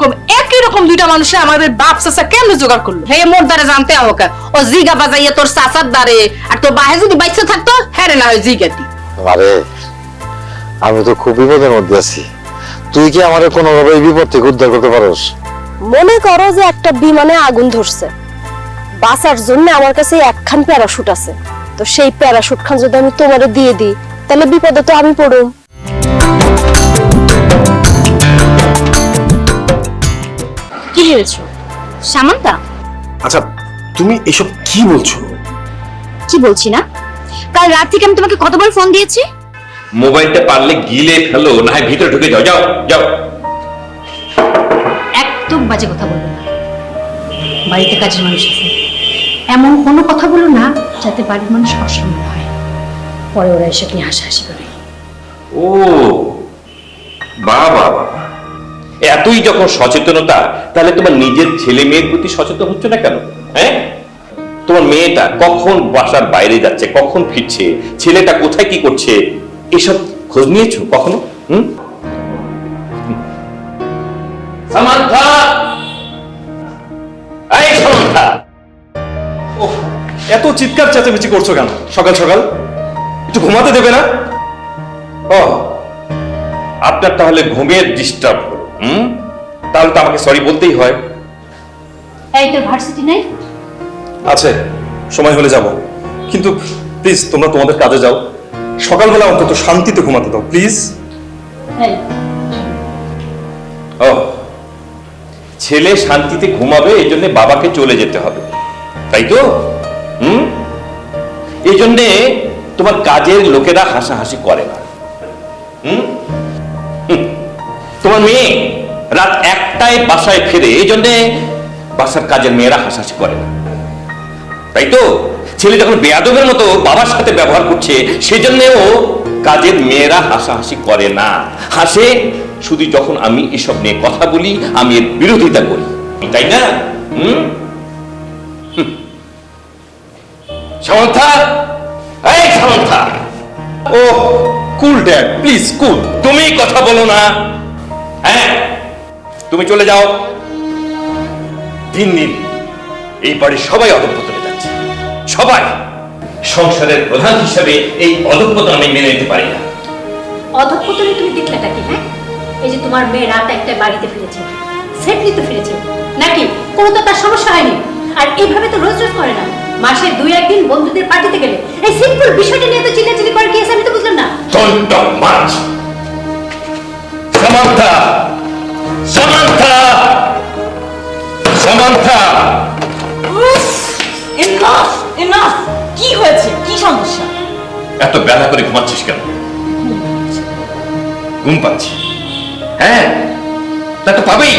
রকম একই রকম দুইটা মানুষে আমাদের বাপ চাচা কেমনে জোগাড় করলো? হে মোর দ্বারে জানতে আমাকে ও জিগা বাজাইয়া তোর চাচার দ্বারে আর তোর বাহে যদি বাইচে থাকতো হ্যাঁ না হয় জিগাতি। আরে আমি তো খুব বিপদের মধ্যে আছি, তুই কি আমারে কোনোভাবে এই বিপদ থেকে উদ্ধার করতে পারোস? মনে করো যে একটা বিমানে আগুন ধরছে, বাঁচার জন্য আমার কাছে একখান প্যারাশুট আছে, তো সেই প্যারাশুট খান যদি আমি তোমারে দিয়ে দিই তাহলে বিপদে তো আমি পড়ুম। কি ভেবেছো সামান্তা? আচ্ছা তুমি এসব কি বলছো? কি বলছি না, কাল রাত থেকে আমি তোমাকে কতবার ফোন দিয়েছি। মোবাইলটা পারলে গিলে ফেলো, না হয় ভিতরে ঢুকে যাও। যাও যাও। একদম বাজে কথা বলবো না, বাড়িতে কাজের মানুষ আছে, এমন কোনো কথা বলো না যাতে বাড়ির মানুষ অসম্মান হয়, পরে ওরা এসে নিয়ে হাসাহাসি করে। ও বাবা বাবা, এতই যখন সচেতনতা, তাহলে তোমার নিজের ছেলে মেয়ের প্রতি সচেতন হচ্ছে না কেন? হ্যাঁ, তোমার মেয়েটা কখন বাসার বাইরে যাচ্ছে, কখন ফিরছে, ছেলেটা কোথায় কি করছে, এসব খোঁজ নিয়েছো কখনো? সামান্থা, এই সামান্থা। ওহ, এত চিৎকার চেঁচামেচি করছো কেন সকাল সকাল? একটু ঘুমাতে দেবে না? ও, আপনার তাহলে ঘুমের ডিস্টার্ব হলো। তাহলে তো আমাকে সরি বলতেই হয়। এই তোর ভার্সিটি নেই? আছে, সময় হলে যাব, কিন্তু প্লিজ তোমরা তোমাদের কাজে যাও, সকালবেলা অন্তত শান্তিতে ঘুমাতে দাও প্লিজ। এই ও, ছেলে শান্তিতে ঘুমাবে এই জন্য বাবাকে চলে যেতে হবে, তাই তো? এই জন্যে তোমার কাজের লোকেরা হাসাহাসি করে না। তোমার মেয়ে রাত 1টায় বাসায় ফেরে, এই জন্যে বাসার কাজের মেয়েরা হাসাহাসি করে না, তাই তো? ছেলে যখন বেয়াদবের মতো বাবার সাথে ব্যবহার করছে, সেজন্যও কাজের মেয়েরা হাসাহাসি করে না। হাসে শুধু যখন আমি এসব নিয়ে কথা বলি, আমি এর বিরোধিতা করি, তাই না? সামন্থা, এই সামন্থা। ও কুল ড্যাড, প্লিজ কুল। তুমি কথা বলো না। হ্যাঁ, তুমি চলে যাও। দিন দিন এই বাড়ির সবাই অধঃপতনে যাচ্ছে, সবাই। সংসারের প্রধান হিসেবে এই অধঃপতন আমি মেনে নিতে পারি না। অধঃপতনে তুমি দেখলেটা কি? হ্যাঁ, এই যে তোমার মেয়ে রাত 1টায় বাড়িতে ফিরেছে, সেফলি তো ফিরেছে নাকি? কোনো তো তার সমস্যা হয়নি। আর এইভাবে তো রোজ রোজ করে না, মাসে 2-1 দিন বন্ধুদের পার্টিতে গেলে। এই সিম্পল বিষয়টা নিয়ে তো চিল্লাচিল্লি করে কি আছে আমি তো বুঝলাম না। Don't talk much. Samantha! Samantha! Samantha! Enough enough, কি হয়েছে, কি সমস্যা? এত বেলা করে ঘুমাচ্ছিস কেন? ঘুম পাচ্ছি? হ্যাঁ, তা তো পাবেই।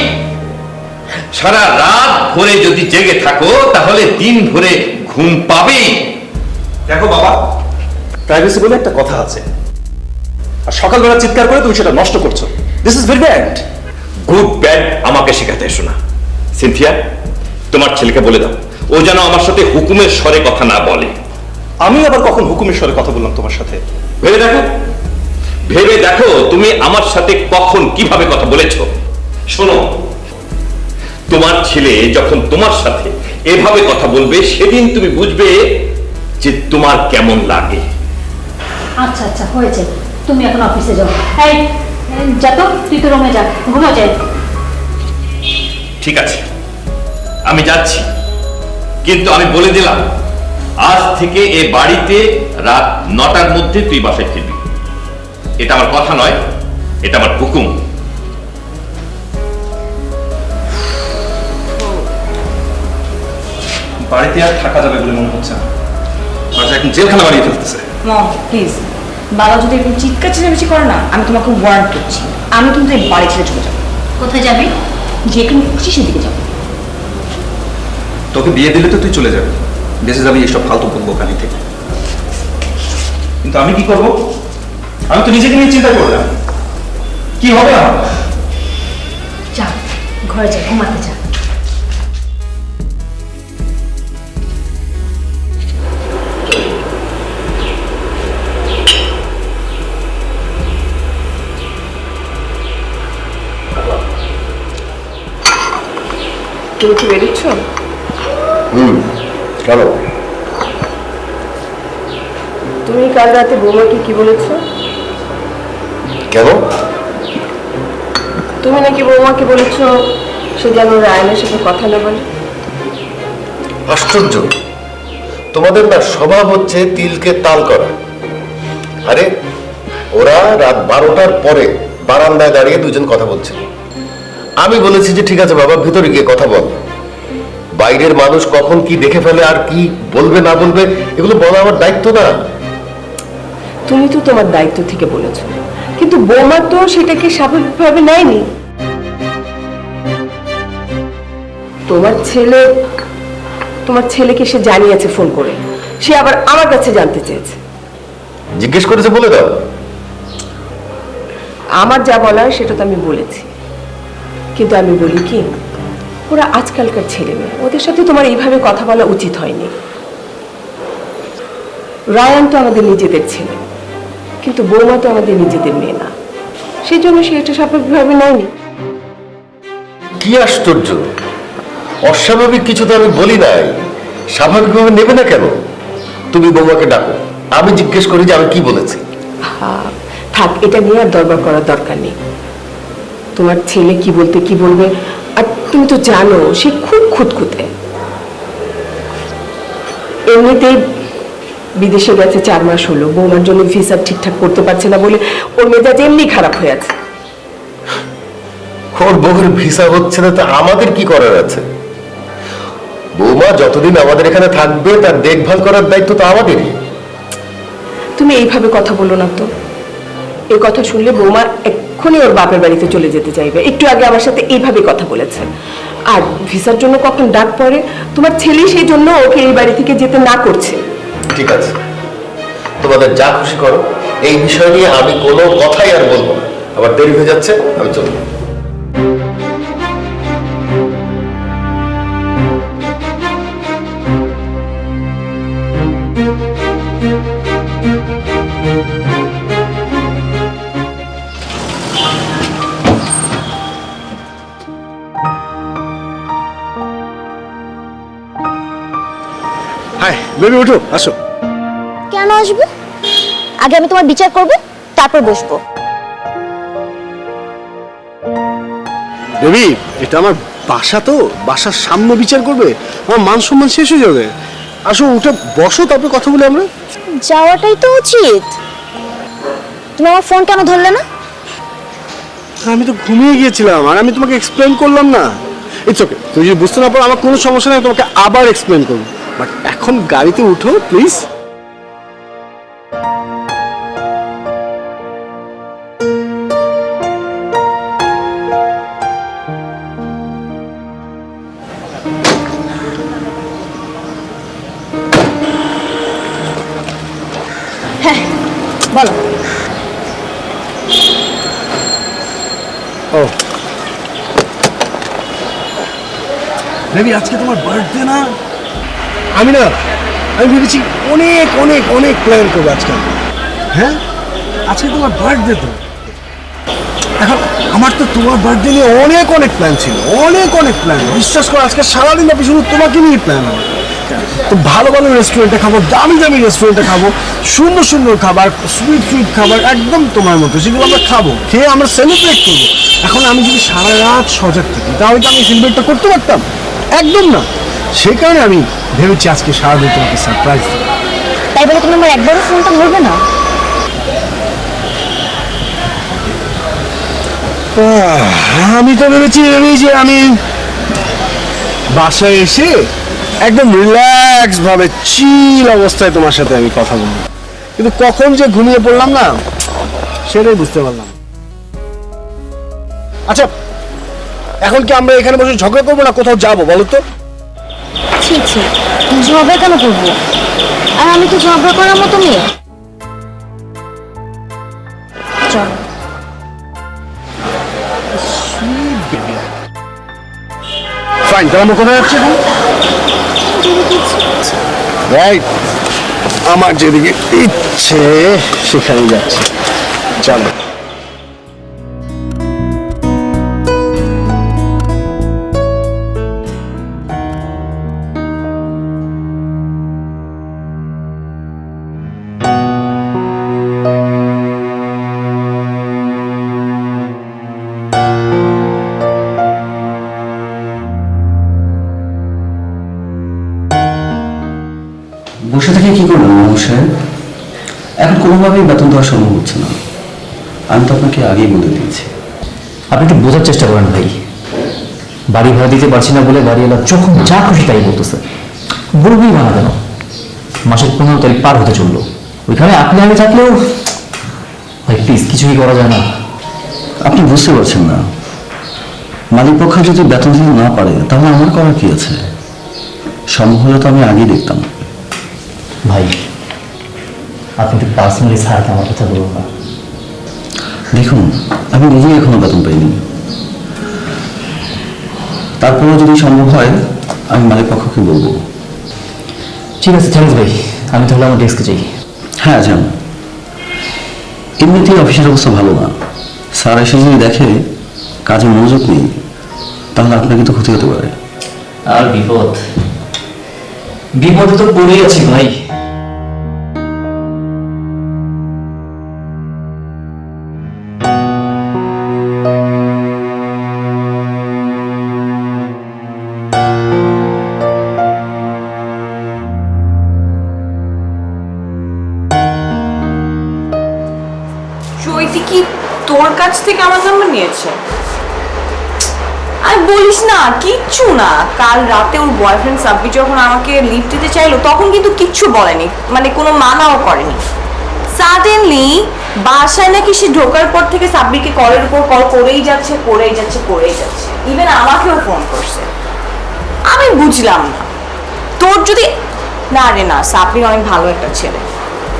সারা রাত ভরে যদি জেগে থাকো তাহলে দিন ভরে ঘুম পাবেই। দেখো বাবা, প্রাইভেসি বলে একটা কথা আছে, আর সকালবেলা চিৎকার করে তুমি সেটা নষ্ট করছো। This is very bad. Good bad আমাকে শেখাতে এসো না। সিনথিয়া, তোমার ছেলেকে বলে দাও ও যেন আমার সাথে হুকুমের স্বরে কথা না বলে। আমি আবার কখন হুকুমের স্বরে কথা বললাম তোমার সাথে? ভেবে দেখো, ভেবে দেখো তুমি আমার সাথে কখন কিভাবে কথা বলেছো। শোনো, তোমার ছেলে যখন তোমার সাথে এভাবে কথা বলবে, সেদিন তুমি বুঝবে যে তোমার কেমন লাগে। আচ্ছা আচ্ছা, হয়েছে, তুমি এখন অফিসে যাও। এই যা তো, তুই তো রুমে যা, ঘুমা যায়। ঠিক আছে, আমি যাচ্ছি, কিন্তু আমি বলে দিলাম আজ থেকে এ বাড়িতে রাত 9টার মধ্যে তুই বাসায় ফিরবি। এটা আমার কথা নয়, এটা আমার হুকুম। বাড়িতে আর থাকা যাবে বলে মনে হচ্ছে না, বাসা এখন জেলখানা বানিয়ে ফেলতেছে। মম প্লিজ, বাবা যদি এরকম চিৎকার চেঁচামেচি করে না, আমি তোমাকে ওয়ার্ন করছি, আমি কিন্তু এই বাড়ি ছেড়ে চলে যাবো। কোথায় যাবি? যেখানে খুশি সেদিকে যাবো। তোকে বিয়ে দিলে তো তুই চলে যাবে, বেঁচে যাবি এইসব ফালতু বকবকানি থেকে। কিন্তু আমি কি করব? আমি তো নিজেকে নিয়ে চিন্তা করলাম, কি হবে আমার? যা ঘরে যা, ঘুমাতে যা। তুমি কি বেরোচ্ছ? কেন? তুমি কাল রাতে বৌমাকে কি বলেছো? কেন? তুমি নাকি বৌমাকে বলেছো সে যেন রায়নের সাথে কথা না বলে। আশ্চর্য, তোমাদের না স্বভাব হচ্ছে তিলকে তাল করা। আরে ওরা রাত 12টার পরে বারান্দায় দাঁড়িয়ে দুজন কথা বলছিল। আমি বলেছি যে ঠিক আছে বাবা, ভিতরে গিয়ে কথা বল। বাইরের মানুষ কখন কি দেখে ফেলে আর কি বলবে না বলবে এগুলো বলা আমার দায়িত্ব না। তুমি তো তোমার দায়িত্ব থেকে বলেছো, কিন্তু বৌমা তো সেটাকে স্বাভাবিকভাবে নেয়নি। তোমার ছেলেকে সে জানিয়েছে ফোন করে, সে আবার আমার কাছে জানতে চেয়েছে। জিজ্ঞেস করেছে বলে দাও। আমার যা বলার সেটা তো আমি বলেছি, কিন্তু আমি বলি কি, ওরা আজকালকার ছেলে মেয়ে, ওদের সাথে তোমার এইভাবে কথা বলা উচিত হয়নি। রায়ান তো আমাদের নিজেদের ছেলে, কিন্তু বৌমা তো আমাদের নিজেদের মেয়ে না, সেই জন্য সে এটা স্বাভাবিকভাবে নেয়নি। কি আশ্চর্য, অস্বাভাবিক কিছু তো আমি বলি নাই, স্বাভাবিকভাবে নেবে না কেন? তুমি বৌমাকে ডাকো, আমি জিজ্ঞেস করি যে আমি কি বলেছি। থাক, এটা নিয়ে আর দরবার করার দরকার নেই। তোমার ছেলে কি বলতে কি বলবে, আর তুমি তো জানো সে খুব খুঁতখুঁতে। এমনিতেই বিদেশে গেছে 4 মাস হলো, বৌমার জন্য ভিসা ঠিকঠাক করতে পারছে না বলে ওর মেজাজ এমনি খারাপ হয়ে আছে। ওর বউয়ের ভিসা হচ্ছে না তা আমাদের কি করার আছে? বৌমা যতদিন আমাদের এখানে থাকবে তার দেখভাল করার দায়িত্ব তো আমাদেরই। তুমি এইভাবে কথা বলো না তো। এই কথা শুনলে বৌমা এক্ষুনি ওর বাপের বাড়িতে চলে যেতে চাইবে। একটু আগে আমার সাথে এইভাবে কথা বলেছে। আর ভিসার জন্য কখন ডাক পড়ে, তোমার ছেলে সেই জন্য ওকে এই বাড়ি থেকে যেতে না করছে। ঠিক আছে, তোমাদের যা খুশি করো, এই বিষয় নিয়ে আমি কোনো কথাই আর বলবো না। আবার দেরি হয়ে যাচ্ছে, আমি চলবো। হাই বেবি, উঠো, আসো। কেন আসবো? আগে আমি তোমার বিচার করব, তারপর বসবো। বেবি, এটা আমার বাসা, তো বাসার সামনে বিচার করবে? আমার মান সম্মান শেষ হয়ে যাবে। আসো, উঠে বসো, তারপর কথা বলি আমরা। যাওয়াটাই তো উচিত। তুমি আমার ফোন কেন ধরলে না? আমি তো ঘুমিয়ে গিয়েছিলাম, আর আমি তোমাকে এক্সপ্লেন করলাম না। ইটস ওকে, তুমি যদি বুঝতে না পারো আমার কোনো সমস্যা নেই, তোমাকে আবার এক্সপ্লেন করবো। বাট এখন গাড়িতে উঠো প্লিজ। বলো। ও বেবি, আজকে তোমার বার্থডে না? আমি ভেবেছি অনেক অনেক অনেক প্ল্যান করবো আজকে। হ্যাঁ, আজকে তোমার বার্থডে তো। এখন আমার তো তোমার বার্থডে নিয়ে অনেক অনেক প্ল্যান ছিল, অনেক অনেক প্ল্যান। বিশ্বাস করো, আজকে সারাদিন ব্যাপী শুধু তোমাকে নিয়ে প্ল্যান হবে। তো ভালো ভালো রেস্টুরেন্টে খাবো, দামি দামি রেস্টুরেন্টে খাবো, সুন্দর সুন্দর খাবার, সুইট সুইট খাবার, একদম তোমার মতো, সেগুলো আমরা খাবো, খেয়ে আমরা সেলিব্রেট করবো। এখন আমি যদি সারা রাত সজাগ থাকি তাহলে তো আমি সেলিব্রেটটা করতে পারতাম? একদম না। সেই কারণে আমি ভেবেছি আজকে সারাদিন তোমাকে সারপ্রাইজ দেবো। তাই বলে তুমি আমার একবারও ফোনটা ধরবে না? আমি তো ভেবেছি যে আমি বাসায় এসে একদম রিল্যাক্স ভাবে চিল অবস্থায় তোমার সাথে আমি কথা বলবো, কিন্তু কখন যে ঘুমিয়ে পড়লাম না, সেটাই বুঝতে পারলাম। আচ্ছা, এখন কি আমরা এখানে বসে ঝগড়া করবো না কোথাও যাবো বলো তো? ছি ছি, ঝগড়া কেন করবো? আর আমি তো ঝগড়া করার মতো মেয়ে। চলো। ফাইন, তাহলে আমরা কোথায় যাচ্ছি এখন? রাইট, আমার যেদিকে ইচ্ছে সেখানেই যাচ্ছে। চলো। বসে থেকে কি করবেন মামু সাহেব? এখন কোনোভাবেই বেতন দেওয়া সম্ভব হচ্ছে না। আমি তো আপনাকে আগেই বলে দিয়েছি। আপনি একটু বোঝার চেষ্টা করেন ভাই। বাড়ি ভাড়া দিতে পারছি না বলে বাড়িওয়ালা যখন যা খুশি তাই বলতেছে। বলবেই ভাড়া কেন? মাসের 15 তারিখ পার হতে চললো, ওইখানে আপনি আগে থাকলেও ভাই প্লিজ কিছু কি করা যায় না? আপনি বুঝতে পারছেন না, মালিক পক্ষ যদি বেতন দিতে না পারে তাহলে আমার করার কি আছে? সম্ভব হলে তো আমি আগেই দেখতাম। ভাই আপনি একটু পার্সোনালি স্যারকে আমার কথা বলুন না। দেখুন, আমি নিজেই এখনো বেতন পাইনি। তারপরেও যদি সম্ভব হয় আমি মালিক পক্ষকে বলবো। ঠিক আছে থ্যাংকস ভাই, আমি তাহলে আমার ডেস্কে যাই। হ্যাঁ যান। এমনিতেই অফিসের অবস্থা ভালো না। স্যার এসে যদি দেখে কাজে মনোযোগ নেই তাহলে আপনার কিন্তু ক্ষতি হতে পারে। আর বিপদে তো পড়েই আছি ভাই। চৈতি কি তোর কাছ থেকে আমার নাম্বার নিয়েছে? আর বলিস না, কিচ্ছু না। কাল রাতে ওর বয়ফ্রেন্ড সাব্বি যখন আমাকে লিফট দিতে চাইলো তখন কিন্তু কিচ্ছু বলেনি, মানে কোনো মানাও করেনি। সাডেনলি বাসায় নাকি সে ঢোকার পর থেকে সাব্বিরকে কলের উপর কল করেই যাচ্ছে। ইভেন আমাকেও ফোন করছে। আমি বুঝলাম না, তোর যদি না রে না, সাব্বির অনেক ভালো একটা ছেলে,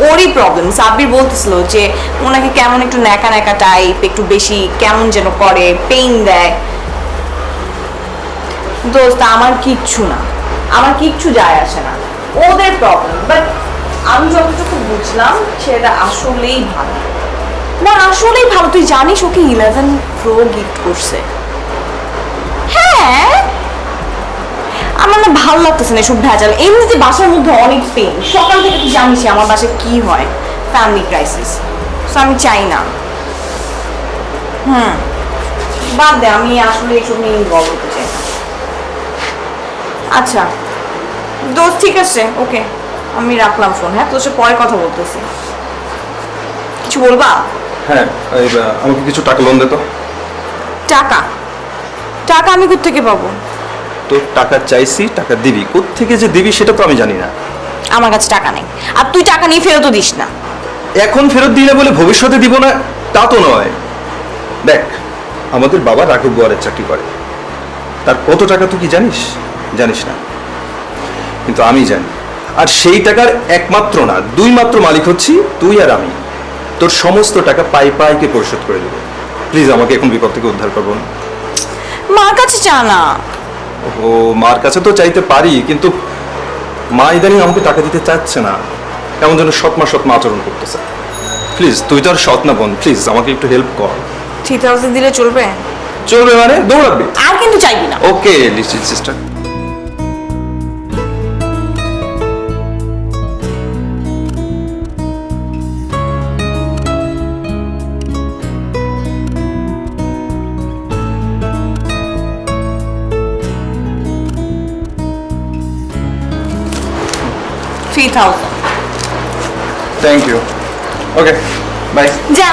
ওরই প্রবলেম। সাব্বির বলতেছিল যে ওনাকে কেমন একটু ন্যাকা ন্যাকা টাইপ, একটু বেশি কেমন যেন করে, পেইন দেয়। দোস্ত আমার কিচ্ছু না, আমার কিচ্ছু যায় আসে না, ওদের প্রবলেম। বাট আমি যতটুকু বুঝলাম সেটা আসলেই ভালো না, আসলেই ভালো। তুই জানিস ওকে 11 Pro গিফট করছে। হ্যাঁ, আমার না ভালো লাগতেছে না এসব ভেজাল। এমনিতে বাসার মধ্যে অনেক পেন, সকাল থেকে তুই জানিস আমার বাসায় কি হয়, ফ্যামিলি ক্রাইসিস। সো আমি চাই না। বাদ দে, আমি আসলে এসব নিয়ে ইনভলভ হতে চাই না। আচ্ছা দোস্ত, ঠিক আছে, ওকে, আমি রাখলাম ফোন। হ্যাঁ, তোর সাথে পরে কথা বলতেছি। কিছু বলবা? হ্যাঁ, আমাকে কিছু টাকা লোন দে তো। টাকা? টাকা আমি কোত্থেকে পাবো? তো টাকা চাইছি, টাকা দিবি। কোত্থেকে যে দিবি সেটা তো আমি জানি না। আমার কাছে টাকা নেই, আর তুই টাকা নিয়ে ফেরতও দিস না। এখন ফেরত দিলে বলে ভবিষ্যতে দিব না তা তো নয়। দেখ, আমাদের বাবা রাঘব গোয়ারের চাকরি করে, তার কত টাকা তুই কি জানিস? জানিস না, কিন্তু আমি জানি। আর সেই টাকার একমাত্র না, দুই মাত্র মালিক হচ্ছি তুই আর আমি। তোর সমস্ত টাকা পাইকে পরিশোধ করে দেবো। প্লিজ আমাকে এখন বিপদ থেকে উদ্ধার করবো না। মার কাছে চা না। ও, মার কাছে তো চাইতে পারি, কিন্তু মা ইদানিং আমাকে টাকা দিতে চাচ্ছে না, কেমন যেন সৎমা আচরণ করতেছে। প্লিজ, তুই তো আর সৎ না বোন, প্লিজ আমাকে একটু হেল্প কর। 3000 দিলে চলবে? চলবে মানে দৌড়াবি? আর কিন্তু চাইবি না। Okay little sister. Thank you. Okay, bye. যা।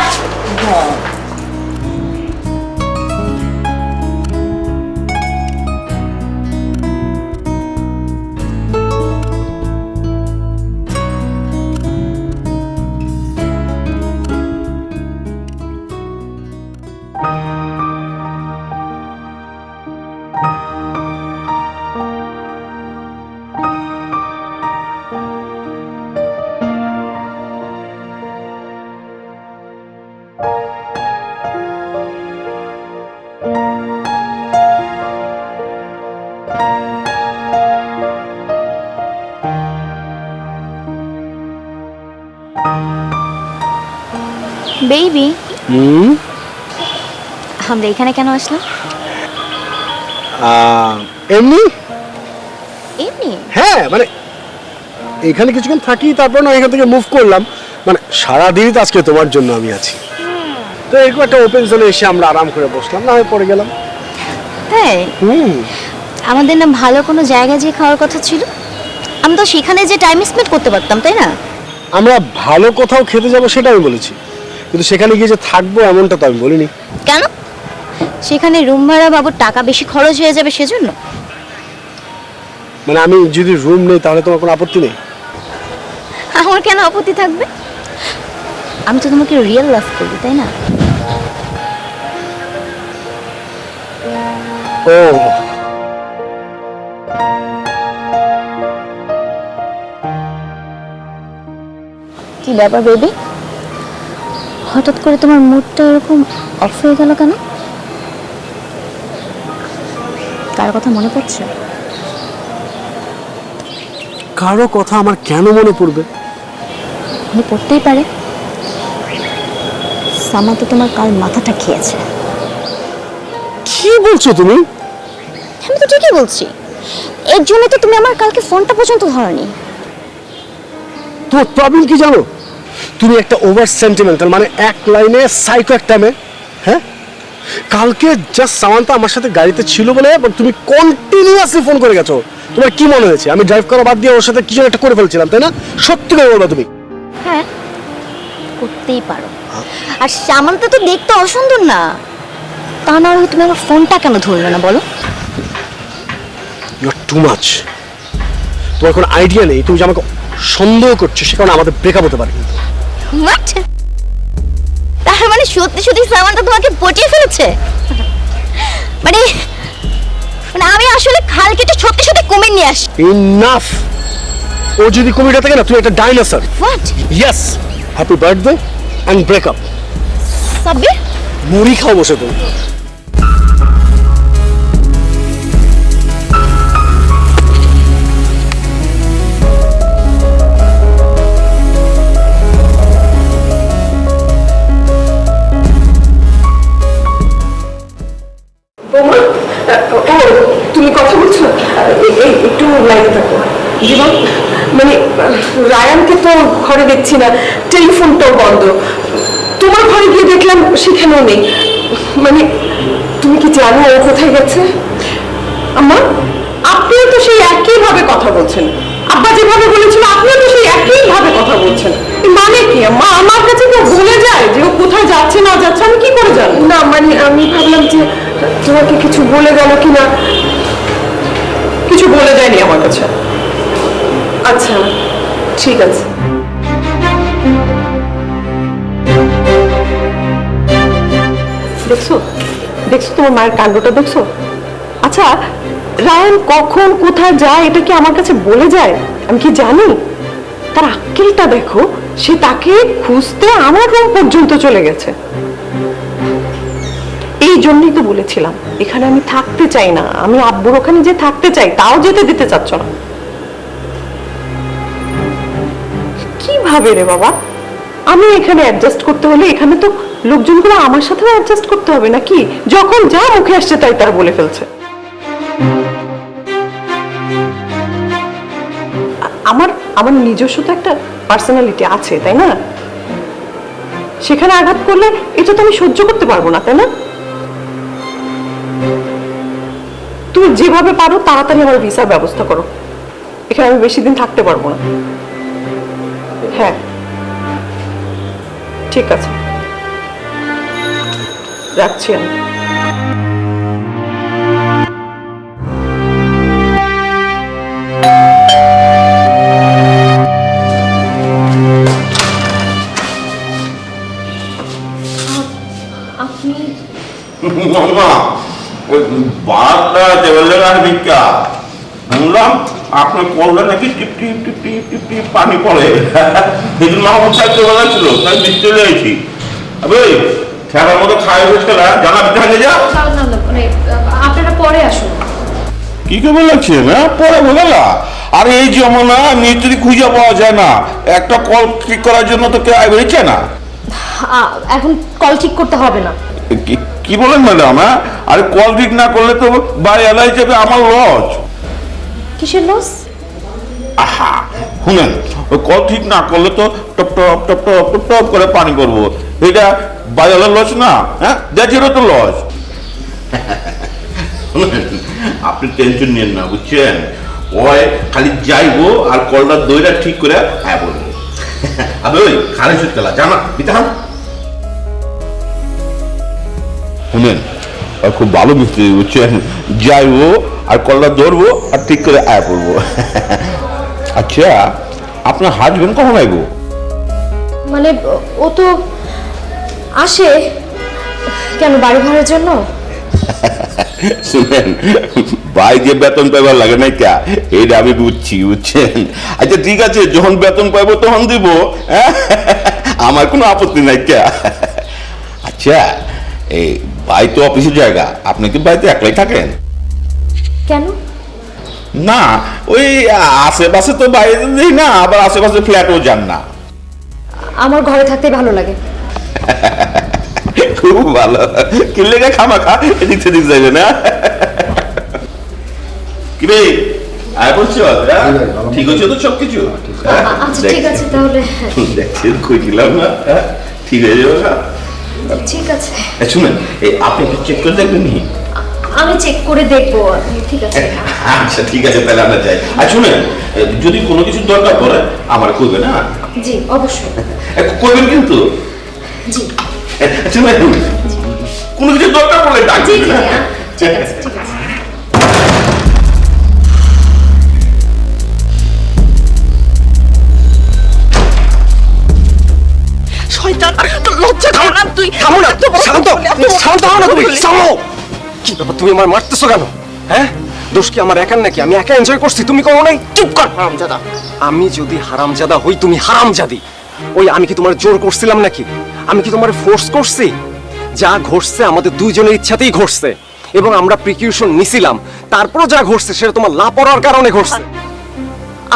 বেবি, আমরা এখানে কেন আসলাম? এমনি এমনি? হ্যাঁ, মানে এখানে কিছুক্ষণ থাকি, তারপর না এখান থেকে মুভ করলাম। মানে সারাদিনই তো আজকে তোমার জন্য আমি আছি, তো এরকম একটা ওপেন জোনে এসে আমরা আরাম করে বসলাম, না হয়ে পড়ে গেলাম। হ্যাঁ, আমাদের না ভালো কোনো জায়গা যে খাওয়ার কথা ছিল। আমি তো সেখানে যে টাইম স্পেন্ড করতে পারতাম, তাই না? আমরা ভালো কোথাও খেতে যাব সেটা আমি বলেছি, কিন্তু সেখানে গিয়ে যে থাকবো এমনটা তো আমি বলিনি। কেন? সেখানে রুম ভাড়া বাবদ টাকা বেশি খরচ হয়ে যাবে সেজন্য? মানে আমি যদি রুম নেই তাহলে তোমার কোনো আপত্তি নেই? আমার কেন আপত্তি থাকবে? আমি তো তোমাকে রিয়েল লাভ করি, তাই না? ও কি ব্যাপার বেবি, হঠাৎ করে তোমার মুডটা এরকম অফ হয়ে গেল কেন? কার কথা মনে পড়ছে? কারো কথা আমার কেন মনে পড়বে? মনে পড়তেই পারে। সামা তো তোমার কাল মাথাটা খেয়েছে। কি বলছো তুমি? আমি তো ঠিকই বলছি। এর জন্য তো তুমি আমার কালকে ফোনটা পর্যন্ত ধরনি। তোমার প্রবলেম কি জানো? তুমি একটা ওভার সেন্টিমেন্টাল, মানে এক লাইনে সাইকো একটা মেয়ে। হ্যাঁ, কালকে জাস্ট সামান্তা আমার সাথে গাড়িতে ছিল বলে তুমি কন্টিনিউয়াসলি ফোন করে গেছো। তোমার কি মনে হয়েছে আমি ড্রাইভ করা বাদ দিয়ে ওর সাথে কিছু একটা করে ফেলছিলাম, তাই না? সত্যি করে বলবা তুমি? হ্যাঁ, করতেই পারো। আর সামান্তা তো দেখতে অসুন্দর না, তা না হলে তুমি আমার ফোনটা কেন ধরলে না বলো? You are too much. তোমার কোনো আইডিয়া নেই, তুমি যে আমাকে সন্দেহ করছো সে কারণে আমাদের ব্রেকআপ হতে পারে। কিন্তু হোয়াট? তার মানে সত্যি সত্যি সামান্তা তোমাকে পটিয়ে ফেলেছে? মানে মানে আমি আসলে খাল কেটে সত্যি সত্যি কুমির নিয়ে আসি। ইনাফ! ও যদি কুমিরটা থাকে না, তুই একটা dinosaur. What? Yes, happy birthday and breakup. Sabbir, মুড়ি খাও বসে তুমি। ও তুমি কথা বলছো? এই একটু লাইনে থাকো। জীবন, মানে রায়ানকে তো ঘরে দেখছি না, টেলিফোনটাও বন্ধ। তোমার ঘরে গিয়ে দেখলাম সেখানেও নেই। মানে তুমি কি জানো ও কোথায় গেছে? আম্মা, আপনিও তো সেই একই ভাবে কথা বলছেন। আব্বা যেভাবে বলেছিল আপনিও তো সেই একই ভাবে কথা বলছেন। মানে কি আম্মা, আমার কাছে তো ভুলে যায় যে ও কোথায় যাচ্ছে না যাচ্ছে, আমি কি করে জানবো? না মানে আমি ভাবলাম যে তোমাকে কিছু বলে গেল কিনা। কিছু বলে যায়নি আমার কাছে। আচ্ছা ঠিক আছে। দেখছো দেখছো তোমার মায়ের কাণ্ডটা দেখছো? আচ্ছা, রায়ান কখন কোথায় যায় এটা কি আমার কাছে বলে যায়? আমি কি জানি? তার আক্কেলটা দেখো, সে তাকে খুঁজতে আমার রুম পর্যন্ত চলে গেছে। এই জন্যই তো বলেছিলাম এখানে আমি থাকতে চাই না, আমি আব্বুর ওখানে যে থাকতে চাই, তাও যেতে দিতে চাচ্ছ না। কিভাবে রে বাবা? আমি এখানে অ্যাডজাস্ট করতে হলে এখানে তো লোকজনগুলো আমার সাথেও অ্যাডজাস্ট করতে হবে নাকি? যখন যা মুখে আসছে তাই তারা বলে ফেলছে। আমার আমার নিজস্ব তো একটা পার্সোনালিটি আছে, তাই না? সেখানে আঘাত করলে এটা তো আমি সহ্য করতে পারবো না, তাই না? তুমি যেভাবে পারো তাড়াতাড়ি আমার ভিসার ব্যবস্থা করো। এখানে আমি বেশি দিন থাকতে পারবো না। হ্যাঁ ঠিক আছে, রাখছি আমি। মামা ওই বারটা টেবিলে ভিক্ষা শুনলাম আপনার করলে নাকি টিপ টিপ টিপ টিপ টিপ টিপ পানি পড়ে। সেদিন মাহমুদ সাহেব টেবিলে ছিল, তাই দিক চলে এসেছি। খেলার মতো খাই হয়েছে না, জানা বিধানে যা মানে আপনারা পরে আসুন। কি করে লাগছে না পরে বোঝালা? আর এই জমানা মেয়ে যদি খুঁজে পাওয়া যায় না, একটা কল ঠিক করার জন্য তো কেউ বেরিয়েছে না। এখন কল ঠিক করতে হবে না। কি বলেন ম্যাডাম? হ্যাঁ, আরে কল ঠিক না করলে তো বাড়ি এলাই যাবে আমার লজ। কিসের লস? আহা শুনেন, ওই কল ঠিক না করলে তো top top top top top top করে পানি করবো। এটা বাজারের লজ না, হ্যাঁ দেশেরও তো লজ। আপনি টেনশন নিয়েন না, বুঝছেন? ওই খালি যাইবো আর কলটা দইটা ঠিক করে হ্যাঁ বলবো আবে ওই খালি সুদ খেলা জানা বিতাহান শুনেন আর খুব ভালো মিস্ত্রি বুঝছেন যাইবো আর কলটা ধরবো আর ঠিক করে আয়া পড়বো আচ্ছা আপনার হাজবেন্ড কখন আইবো মানে ও তো আসে কেন বাড়ি ভাড়ার জন্য? শুনেন ভাই যে বেতন পাইবার লাগে নাই কা এটা আমি বুঝছি বুঝছেন আচ্ছা ঠিক আছে যখন বেতন পাইবো তখন দিব আমার কোনো আপত্তি নাই কা আচ্ছা এই ভাই তো অফিসের জায়গা আপনি কি বাড়িতে একলাই থাকেন কেন? না ওই আশেপাশে তো বাইরে নেই না আবার আশেপাশে ফ্ল্যাটও যান না আমার ঘরে থাকতে ভালো লাগে। খুব ভালো কি লেগে খামাখা এদিক সেদিক যাইবে না কি রে আয় বলছো ঠিক হচ্ছে তো সবকিছু আচ্ছা ঠিক আছে তাহলে দেখছেন কই দিলাম না ঠিক হয়ে যাবে না ঠিক আছে শুনেন এই আপনি একটু চেক করে দেখবেন নি আমি চেক করে দেখবো ঠিক আছে আচ্ছা ঠিক আছে তাহলে আমরা যাই আর শুনেন যদি কোনো কিছু দরকার পড়ে আমার কইবেন না জি অবশ্যই কইবেন কিন্তু জি শুনেন কোনো কিছু দরকার পড়লে ডাক দিবেন না ঠিক আছে ঠিক আছে শয়তান তো লজ্জা করে না তুই থামো না শান্ত শান্ত হও না তুমি থামো কি ব্যাপার তুমি আমার মারতেছো কেন হ্যাঁ দোষ কি আমার একার নাকি আমি একা এনজয় করছি তুমি করো নাই চুপ কর হারামজাদা আমি যদি হারামজাদা হই তুমি হারামজাদি ওই আমি কি তোমার জোর করছিলাম নাকি আমি কি তোমার ফোর্স করছি যা ঘটছে আমাদের দুইজনের ইচ্ছাতেই ঘটছে এবং আমরা প্রিকিউশন নিছিলাম তারপর যা ঘটছে সেটা তোমার লাপরোয়ার কারণে ঘটছে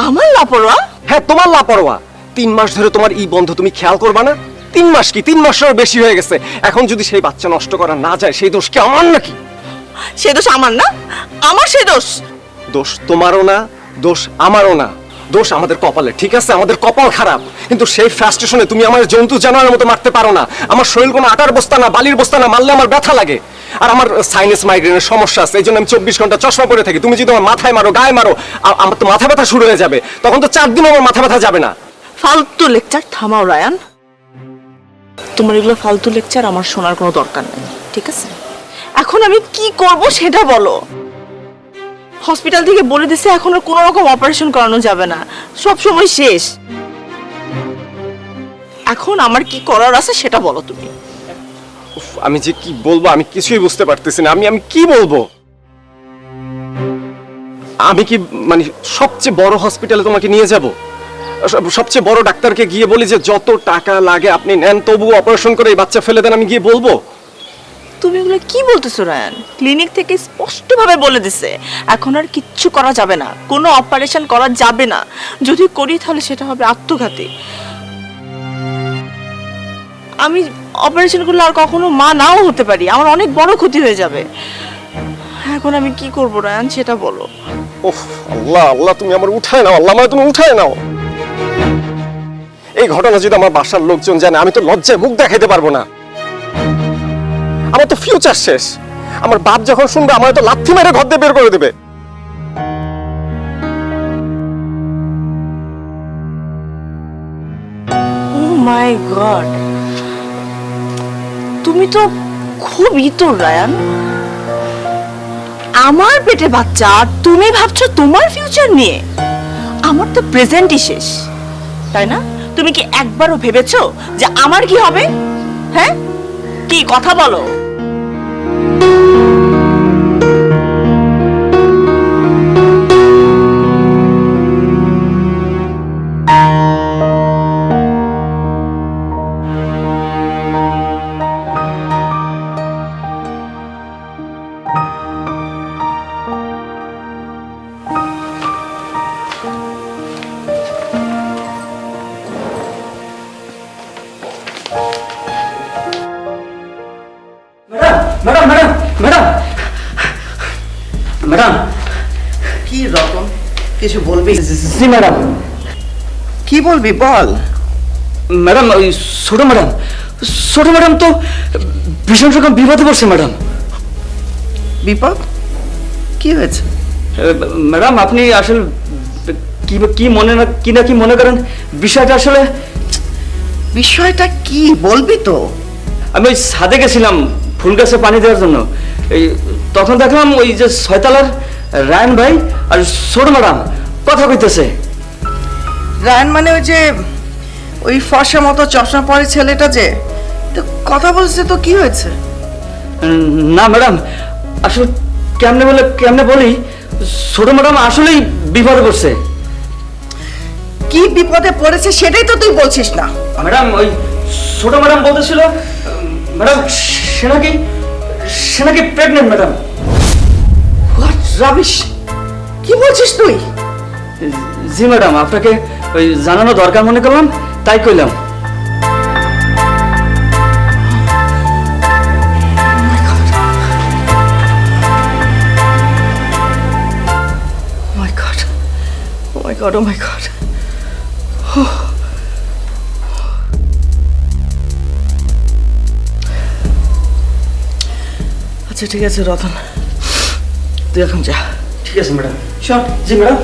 আমার লাপরোয়া হ্যাঁ তোমার লাপরোয়া 3 মাস ধরে তোমার এই বন্ধ তুমি খেয়াল করবা না 3 মাস কি 3 মাসেরও বেশি হয়ে গেছে এখন যদি সেই বাচ্চা নষ্ট করা না যায় সেই দোষ কি আমার নাকি সে দোষ আমার না আমার সে দোষ দোষ তোমারও না দোষ আমারও না দোষ আমাদের কপালে ঠিক আছে আমাদের কপাল খারাপ কিন্তু সেই ফ্রাস্ট্রেশনে তুমি আমার জন্তু জানোয়ারের মতো মারতে পারো না আমার শরীর কোনো আটার বস্তা না বালির বস্তা না মারলে আমার ব্যথা লাগে আর আমার সাইনাস মাইগ্রেনের সমস্যা আছে এই জন্য আমি 24 ঘন্টা চশমা পরে থাকি তুমি যদি আমার মাথায় মারো গায়ে মারো আমার তো মাথা ব্যথা শুরু হয়ে যাবে তখন তো 4 দিন আমার মাথা ব্যথা যাবে না ফালতু লেকচার থামাও রায়ান তোমার এগুলো ফালতু লেকচার আমার শোনার কোনো দরকার নেই ঠিক আছে এখন আমি কি করব সেটা বলো হসপিটাল থেকে বলে দিছে এখন আর কোনো রকম অপারেশন করানো যাবে না সব সময় শেষ এখন আমার কি করার আছে সেটা বলো তুমি আমি যে কি বলবো আমি কিছুই বুঝতে পারতেছি না আমি কি বলবো আমি কি মানে সবচেয়ে বড় হসপিটালে তোমাকে নিয়ে যাব সবচেয়ে বড় ডাক্তারকে গিয়ে বলি যে যত টাকা লাগে আপনি নেন তবু অপারেশন করে এই বাচ্চা ফেলে দেন আমি গিয়ে বলবো তুমি এগুলো কি বলতেছো রায়ান ক্লিনিক থেকে স্পষ্টভাবে বলে দিছে এখন আর কিচ্ছু করা যাবে না কোনো অপারেশন করা যাবে না যদি করি তাহলে সেটা হবে আত্মঘাতী আমি অপারেশন করলে আর কখনো মা নাও হতে পারি আমার অনেক বড় ক্ষতি হয়ে যাবে এখন আমি কি করব রায়ান সেটা বলো ওহ আল্লাহ আল্লাহ তুমি আমার উঠায় নাও আল্লাহ আমায় তুমি উঠায় নাও এই ঘটনা যদি আমার বাসার লোকজন জানে আমি তো লজ্জায় মুখ দেখাইতে পারবো না আমার তো ফিউচার শেষ আমার বাপ যখন শুনবে আমার তো লাথি মেরে ঘর দিয়ে বের করে দেবে ও মাই গড তুমি তো খুব ইতর রায়ান আমার পেটে বাচ্চা তুমি ভাবছো তোমার ফিউচার নিয়ে আমার তো প্রেজেন্টই শেষ তাই না তুমি কি একবারও ভেবেছো যে আমার কি হবে হ্যাঁ কি কথা বলো ম্যাডাম ম্যাডাম ম্যাডাম ম্যাডাম কি রকম কিছু বলবি? জি ম্যাডাম কি বলবি বল। ম্যাডাম ওই ছোট ম্যাডাম তো ভীষণ রকম বিপদে পড়ছে ম্যাডাম। বিপদ কি হয়েছে? ম্যাডাম আপনি আসলে কি মনে করেন বিষয়টা আসলে বিষয়টা কি বলবি তো? আমি ওই ছাদে গেছিলাম ফুল গাছে পানি দেওয়ার জন্য। এই তখন দেখলাম ওই যে ছয়তলার রায়ন ভাই আর ছোট ম্যাডাম কথা কইতেছে। রায়ন মানে ওই যে ওই ফর্সা মতো চশমা পরে ছেলেটা, যে তো কথা বলছে, তো কি হয়েছে? না ম্যাডাম, আসলে কেমনে বলি, ছোট ম্যাডাম আসলেই বিপদে পড়ছে। কি বিপদে পড়েছে সেটাই তো তুই বলছিস না। ম্যাডাম ওই ছোট ম্যাডাম বলতেছিল ম্যাডাম সে নাকি প্রেগনেন্ট ম্যাডাম। হোয়াট রাবিশ, কি বলছিস তুই? জি ম্যাডাম, আপনাকে ওই জানানো দরকার মনে করলাম, তাই কইলাম। Oh my God. আচ্ছা ঠিক আছে রতন, তুই এখন যা। ঠিক আছে ম্যাডাম। শোন। জি ম্যাডাম।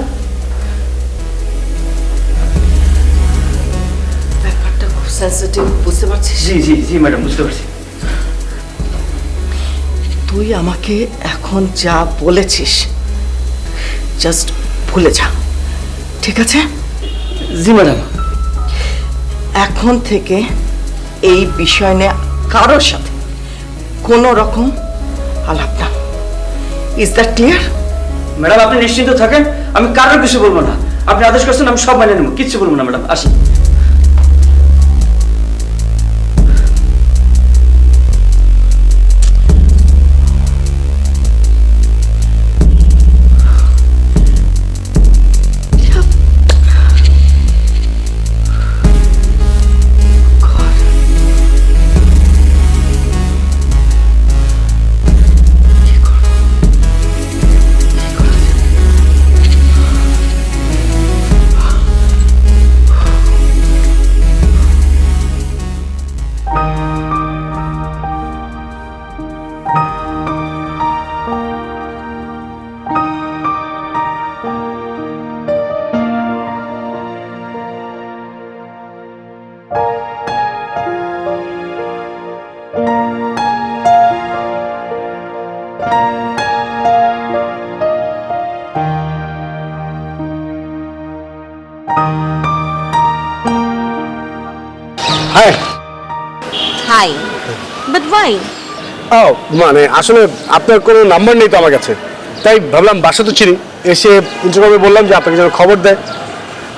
ব্যাপারটা খুব সেনসিটিভ, বুঝতে পারছিস? জি জি জি ম্যাডাম, বুঝতে পারছি। তুই আমাকে এখন যা বলেছিস জাস্ট ভুলে যা, ঠিক আছে? জি ম্যাডাম। এখন থেকে এই বিষয় নিয়ে কারোর সাথে কোনো রকম আলাপ না। Is that clear? ম্যাডাম আপনি নিশ্চিন্ত থাকেন, আমি কারোর কিছু বলবো না। আপনি আদেশ করছেন, আমি সব মেনে নেবো, কিচ্ছু বলবো না ম্যাডাম। আসি। হাই। Hi, but why? ও মানে আসলে আপনার কোনো নাম্বার নেই তো আমার কাছে, তাই ভাবলাম বাসা তো চিনি, এসে ইন্টারভিউ বললাম যে আপনাকে যেন খবর দেয়।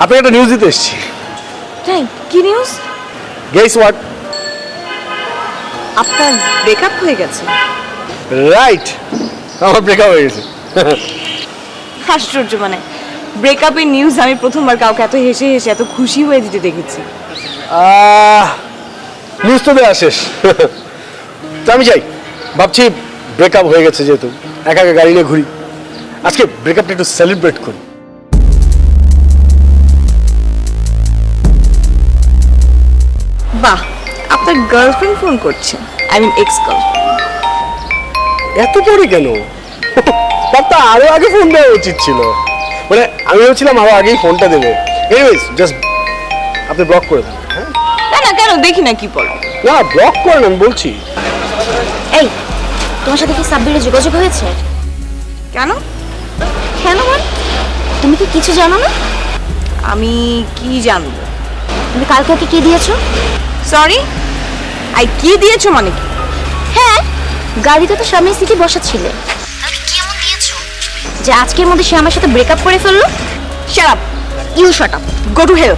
আপনাকে একটা নিউজ দিতে এসেছি। তাই কি নিউজ? Guess what? আপনার ব্রেকআপ হয়ে গেছে? রাইট, আমার ব্রেকআপ হয়ে গেছে। আশ্চর্য, মানে ব্রেকআপের নিউজ আমি প্রথমবার কাউকে এত হেসে হেসে এত খুশি হয়ে দিতে দেখেছি। নিউজ তো দেওয়া শেষ। তো আমি যাই, ভাবছি ব্রেকআপ হয়ে গেছে যেহেতু একা একা গাড়ি নিয়ে ঘুরি, আজকে ব্রেকআপটা একটু সেলিব্রেট করি। বাহ, আপনার গার্লফ্রেন্ড ফোন করছে, আই মিন এক্স গার্লফ্রেন্ড। এত পরে কেন? তার তো আরো আগে ফোন দেওয়া উচিত ছিল, মানে আমি ভেবেছিলাম আরো আগেই ফোনটা দেবে। এনিওয়েজ জাস্ট আপনি ব্লক করে দেন। না না, কেন? দেখি না কি পড়ো। না ব্লক করেন, আমি বলছি। এই, তোমার সাথে কি সাব্বিরের যোগাযোগ হয়েছে? কেন? কেন বল? তুমি কি কিছু জানো না? আমি কি জানবো? তুমি কালকে ওকে কি দিয়েছো? সরি, আই কি দিয়েছো মানে কি? হ্যাঁ, গাড়িতে তো সামনের সিটে বসা ছিলে, কি এমন দিয়েছো যে আজকের মধ্যে সে আমার সাথে ব্রেকআপ করে ফেললো? Shut up, you shut up, go to hell.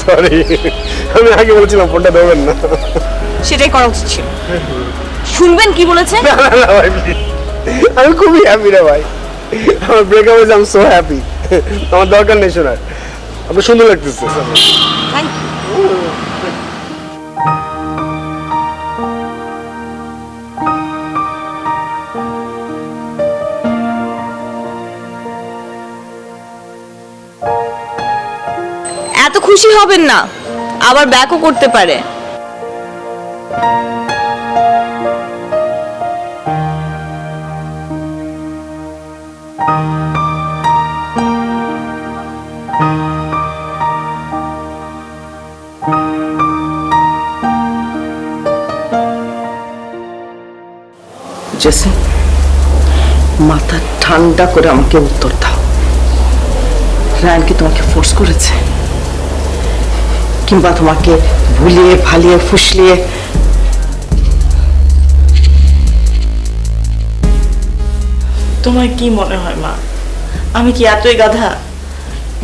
Sorry, আমি আগে বলেছিলাম ফোনটা দেবেন না। সেটাই করা উচিত ছিল। শুনবেন কি বলেছে? আমি খুবই হ্যাপি রে ভাই, আমার ব্রেকআপ হয়েছে, আই এম সো হ্যাপি। আমার দরকার নেই শোনার, আপনি সুন্দর লাগতেছে। Thank you. এত খুশি হবেন না, আবার ব্যাকও করতে পারে। জেসি, মাথা ঠান্ডা করে আমাকে উত্তর দাও। রায়ান কি তোমাকে ফোর্স করেছে, কিংবা তোমাকে ভুলিয়ে ভালিয়ে ফুসলিয়ে? তোমার কি মনে হয় মা, আমি কি এতই গাধা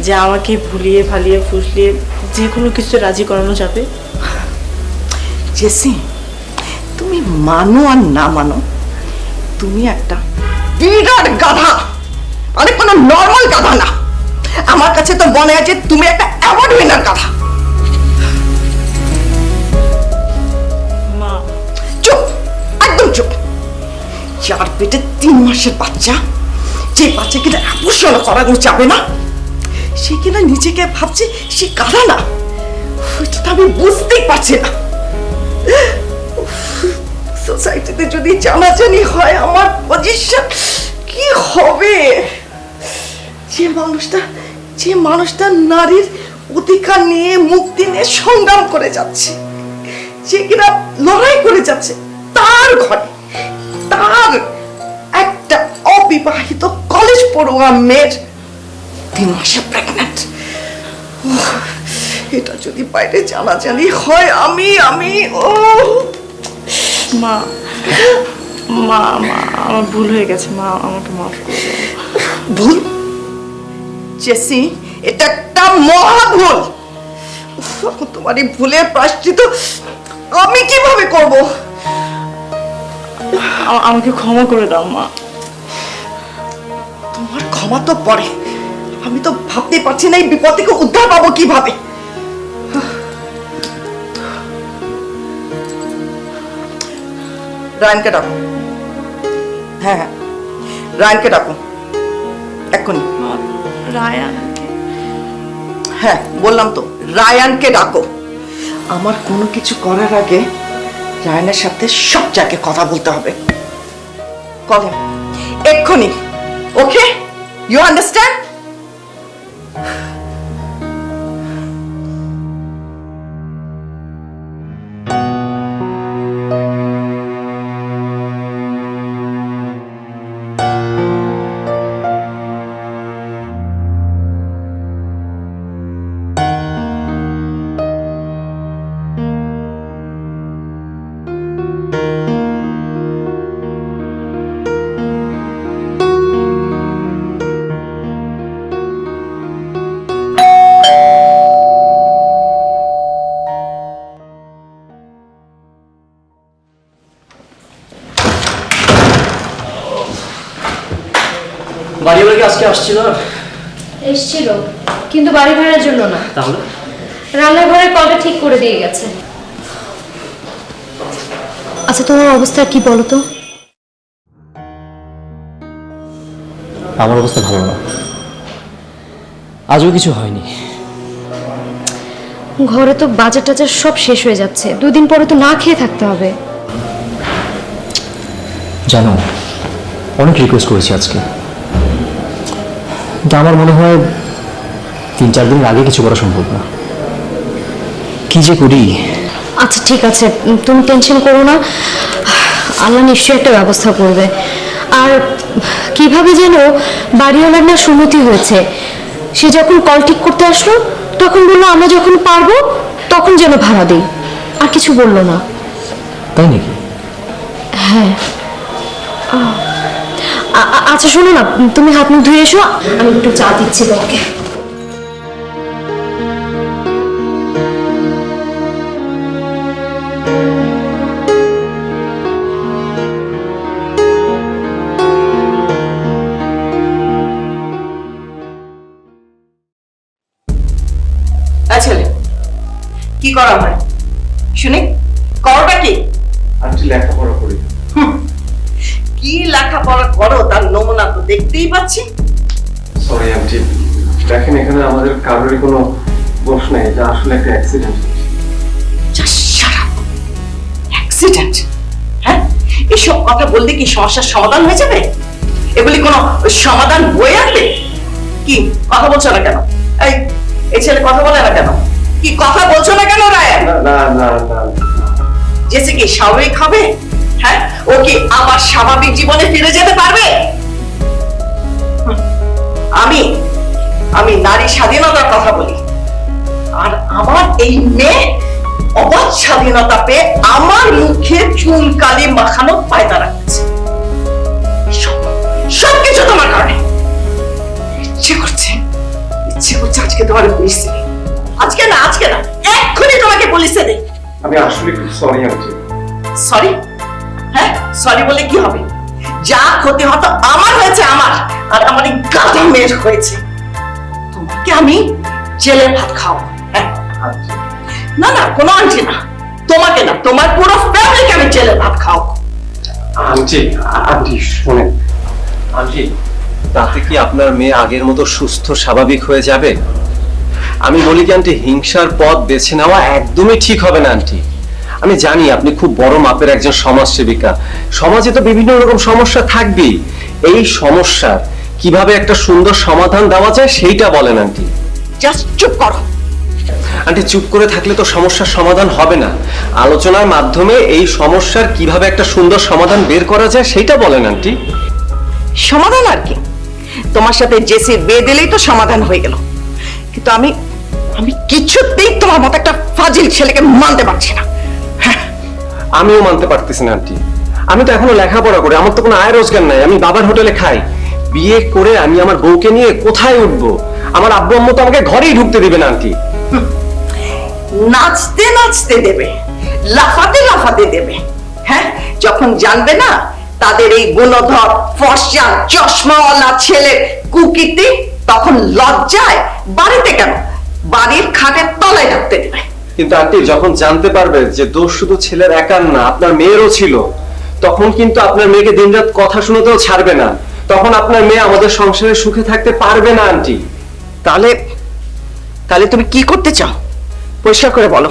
যে আমাকে ভুলিয়ে ভালিয়ে ফুসলিয়ে যে কোনো কিছু রাজি করানো যাবে? জেসি, তুমি মানো আর না মানো, তুমি একটা বিরাট গাধা, মানে কোনো নর্মাল গাধা না। আমার কাছে তো মনে হয় যে তুমি একটা অ্যাওয়ার্ড উইনার গাধা। মা চুপ, একদম চুপ। যার পেটে 3 মাসের বাচ্চা, যে বাচ্চা কিনা অ্যাবর্শন করানো যাবে না, সে কিনা নিজেকে ভাবছে সে গাধা না। ওইটা তো আমি বুঝতেই পারছি না। সোসাইটিতে যদি জানাজানি হয় আমার পজিশন কি হবে? যে মানুষটা নারীর অধিকার নিয়ে, মুক্তি নিয়ে সংগ্রাম করে যাচ্ছে, যে কিনা লড়াই করে যাচ্ছে, তার ঘরে তার একটা অবিবাহিত কলেজ পড়ুয়া মেয়ের 3 মাসে প্রেগন্যান্ট। এটা যদি বাইরে জানাজানি হয়, আমি ও মা মা মা আমার ভুল হয়ে গেছে মা, আমাকে মাফ করে দাও। ভুল জেসি, এটা একটা মহা ভুল। তোমার এই ভুলের প্রায়শ্চিত্ত আমি কিভাবে করব? আমাকে ক্ষমা করে দাও মা। তোমার ক্ষমা তো পরে, আমি তো ভাবতে পারছি না এই বিপদ থেকে উদ্ধার পাবো কিভাবে। রায়ানকে ডাকো। হ্যাঁ হ্যাঁ, রায়ানকে ডাকো এক্ষুনি। রায়ান? হ্যাঁ বললাম তো, রায়ানকে ডাকো। আমার কোনো কিছু করার আগে রায়ানের সাথে সব জায়গায় কথা বলতে হবে। কল হিম এক্ষুনি। ওকে, ইউ আন্ডারস্ট্যান্ড? বাড়িওয়ালা কি আজকে আসছিল? এসেছিল, কিন্তু বাড়ি ভাড়ার জন্য না, তাহলে রান্নাঘরের কলটা ঠিক করে দিয়ে গেছে। আচ্ছা তোমার অবস্থা কি বলো তো? আমার অবস্থা ভালো না, আজও কিছু হয়নি। ঘরে তো বাজার টাজার সব শেষ হয়ে যাচ্ছে, 2 দিন পরে তো না খেয়ে থাকতে হবে। জানো, অনেক রিকোয়েস্ট করেছি আজকে, কিন্তু আমার মনে হয় 3-4 দিনের আগে কিছু করা সম্ভব না। কি যে করি। আচ্ছা ঠিক আছে, তুমি টেনশন করো না, আল্লাহ নিশ্চয়ই একটা ব্যবস্থা করবে। আর কিভাবে যেন বাড়িওয়ালার না সুমতি হয়েছে, সে যখন কল ঠিক করতে আসলো তখন বললো আমরা যখন পারবো তখন যেন ভাড়া দিই, আর কিছু বললো না। তাই নাকি? হ্যাঁ। আচ্ছা শোনো না, তুমি হাত মুখ ধুয়ে এসো, আমি একটু চা দিচ্ছি তোমাকে। ছেলে কি করা হয় শুনি, করোটা কি? আন্টি লেখাপড়া করি। কি লেখাপড়া করো তার নমুনা তো দেখতেই পাচ্ছি। সরি আন্টি, দেখেন এখানে আমাদের কারোরই কোনো দোষ নেই, এটা আসলে একটা অ্যাক্সিডেন্ট। অ্যাক্সিডেন্ট? হ্যাঁ, এসব কথা বললে কি সমস্যার সমাধান হয়ে যাবে? এগুলি কোনো সমাধান বয়ে আনবে? কি কথা বলছো না কেন? এই ছেলে কথা বলে না কেন? কি কথা বলছো না কেন রায়ান? না না না, জেসি কি স্বাভাবিক হবে? হ্যাঁ, ও কি আবার স্বাভাবিক জীবনে ফিরে যেতে পারবে? আমি নারী স্বাধীনতার কথা বলি, আর আমার এই মেয়ে অবাধ স্বাধীনতা পেয়ে আমার মুখে চুলকালি মাখানো পায়তা রাখছে। সবকিছু তোমার কারণে। ইচ্ছে করছে আজকে তোমার পুলিশে দেই। আজকে না এক্ষুনি তোমাকে পুলিশে দেই। আমি আসলে খুব সরি আন্টি। সরি? হ্যাঁ, সরি বলে কি হবে? যা ক্ষতি হতো আমার হয়েছে, আমার আর আমার এই গাধা মেয়ের হয়েছে। তোমাকে আমি জেলে ভাত খাও। হ্যাঁ, না কোনো আন্টি না, তোমাকে না, তোমার পুরো ফ্যামিলিকে আমি জেলে ভাত খাও। আন্টি শোনেন, আন্টি তাতে কি আপনার মেয়ে আগের মতো সুস্থ স্বাভাবিক হয়ে যাবে? আমি বলি কি আন্টি, হিংসার পথ বেছে নেওয়া একদমই ঠিক হবে না আন্টি। আমি জানি আপনি খুব বড় মাপের একজন সমাজসেবিকা, সমাজে তো বিভিন্ন রকম সমস্যা থাকবেই। এই সমস্যার কিভাবে একটা সুন্দর সমাধান দেওয়া যায় সেইটা বলেন আন্টি। জাস্ট চুপ করো। আন্টি চুপ করে থাকলে তো সমস্যার সমাধান হবে না। আলোচনার মাধ্যমে এই সমস্যার কিভাবে একটা সুন্দর সমাধান বের করা যায় সেইটা বলেন আন্টি। সমাধান আর কি, তোমার সাথে জেসির বিয়ে দিলেই তো সমাধান হয়ে গেল। কিন্তু আমি কিছুতেই তোমার মতো একটা ফাজিল ছেলেকে মানতে পারছি না। আমিও মানতে পারতেছি না আন্টি। আমি তো এখনো লেখাপড়া করি, আমার তো কোনো আয় রোজগার নাই, আমি বাবার হোটেলে খাই। বিয়ে করে আমি আমার বউকে নিয়ে কোথায় উঠবো? আমার আব্বু আম্মু তো আমাকে ঘরেই ঢুকতে দিবে না আন্টি। নাচতে নাচতে দেবে, লাফাতে লাফাতে দেবে। হ্যাঁ, যখন জানবে না তাদের এই গুণধর ফর্সা চশমাওয়ালা ছেলের কুকীর্তি, তখন লজ্জায় বাড়িতে কেন, বাড়ির খাটের তলায় ঢুকতে দেবে। কিন্তু আন্টি যখন জানতে পারবে যে দোষ শুধু ছেলের একার না, আপনার মেয়েরও ছিল, তখন কিন্তু আপনার মেয়েকে দিনরাত কথা শুনতেও ছাড়বে না। তখন আপনার মেয়ে আমাদের সংসারে সুখে থাকতে পারবে না আন্টি। তাহলে তুমি কি করতে চাও? পরিষ্কার করে বলো।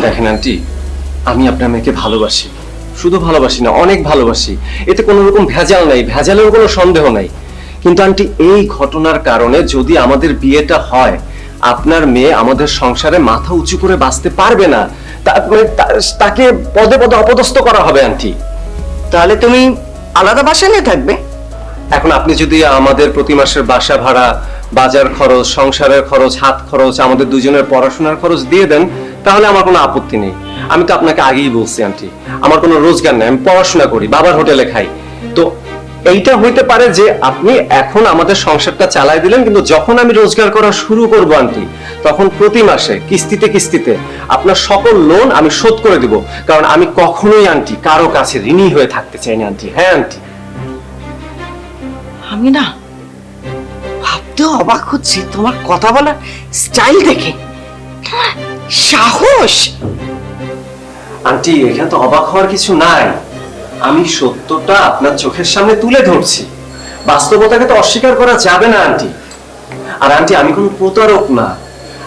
দেখেন আন্টি, আমি আপনার মেয়েকে ভালোবাসি, শুধু ভালোবাসি না, অনেক ভালোবাসি। এতে কোনো রকম ভেজাল নাই, ভেজালের কোনো সন্দেহ নাই। কিন্তু আন্টি এই ঘটনার কারণে যদি আমাদের বিয়েটা হয়, আপনার মেয়ে আমাদের সংসারে মাথা উঁচু করে বাঁচতে পারবে না, তাকে পদে পদে অপদস্থ করা হবে আন্টি। তাহলে তুমি আলাদা বাসা নিয়ে থাকবে? এখন আপনি যদি আমাদের প্রতি মাসের বাসা ভাড়া, বাজার খরচ, সংসারের খরচ, হাত খরচ, আমাদের দুজনের পড়াশোনার খরচ দিয়ে দেন, তাহলে আমার কোনো আপত্তি নেই। আমি তো আপনাকে আগেই বলছি আন্টি, আমার কোনো রোজগার নেই, আমি পড়াশোনা করি, বাবার হোটেলে খাই। তো এইটা হইতে পারে যে আপনি এখন আমাদের সংসারটা চালাই দিলেন, কিন্তু যখন আমি রোজগার করা শুরু করব আন্টি, তখন প্রতি মাসে কিস্তিতে আপনার সকল লোন আমি শোধ করে দিব। কারণ আমি কখনোই আন্টি কারো কাছে ঋণী হয়ে থাকতে চাই না আন্টি। হ্যাঁ আন্টি। আমি না ভাবতেও অবাক হচ্ছি তোমার কথা বলার স্টাইল দেখে। সাহস! আন্টি এখানে তো অবাক হওয়ার কিছু নাই, আমি সত্যটা আপনার চোখের সামনে তুলে ধরছি। বাস্তবতাকে তো অস্বীকার করা যাবে না আন্টি। আর আন্টি আমি কোনো প্রতারক না,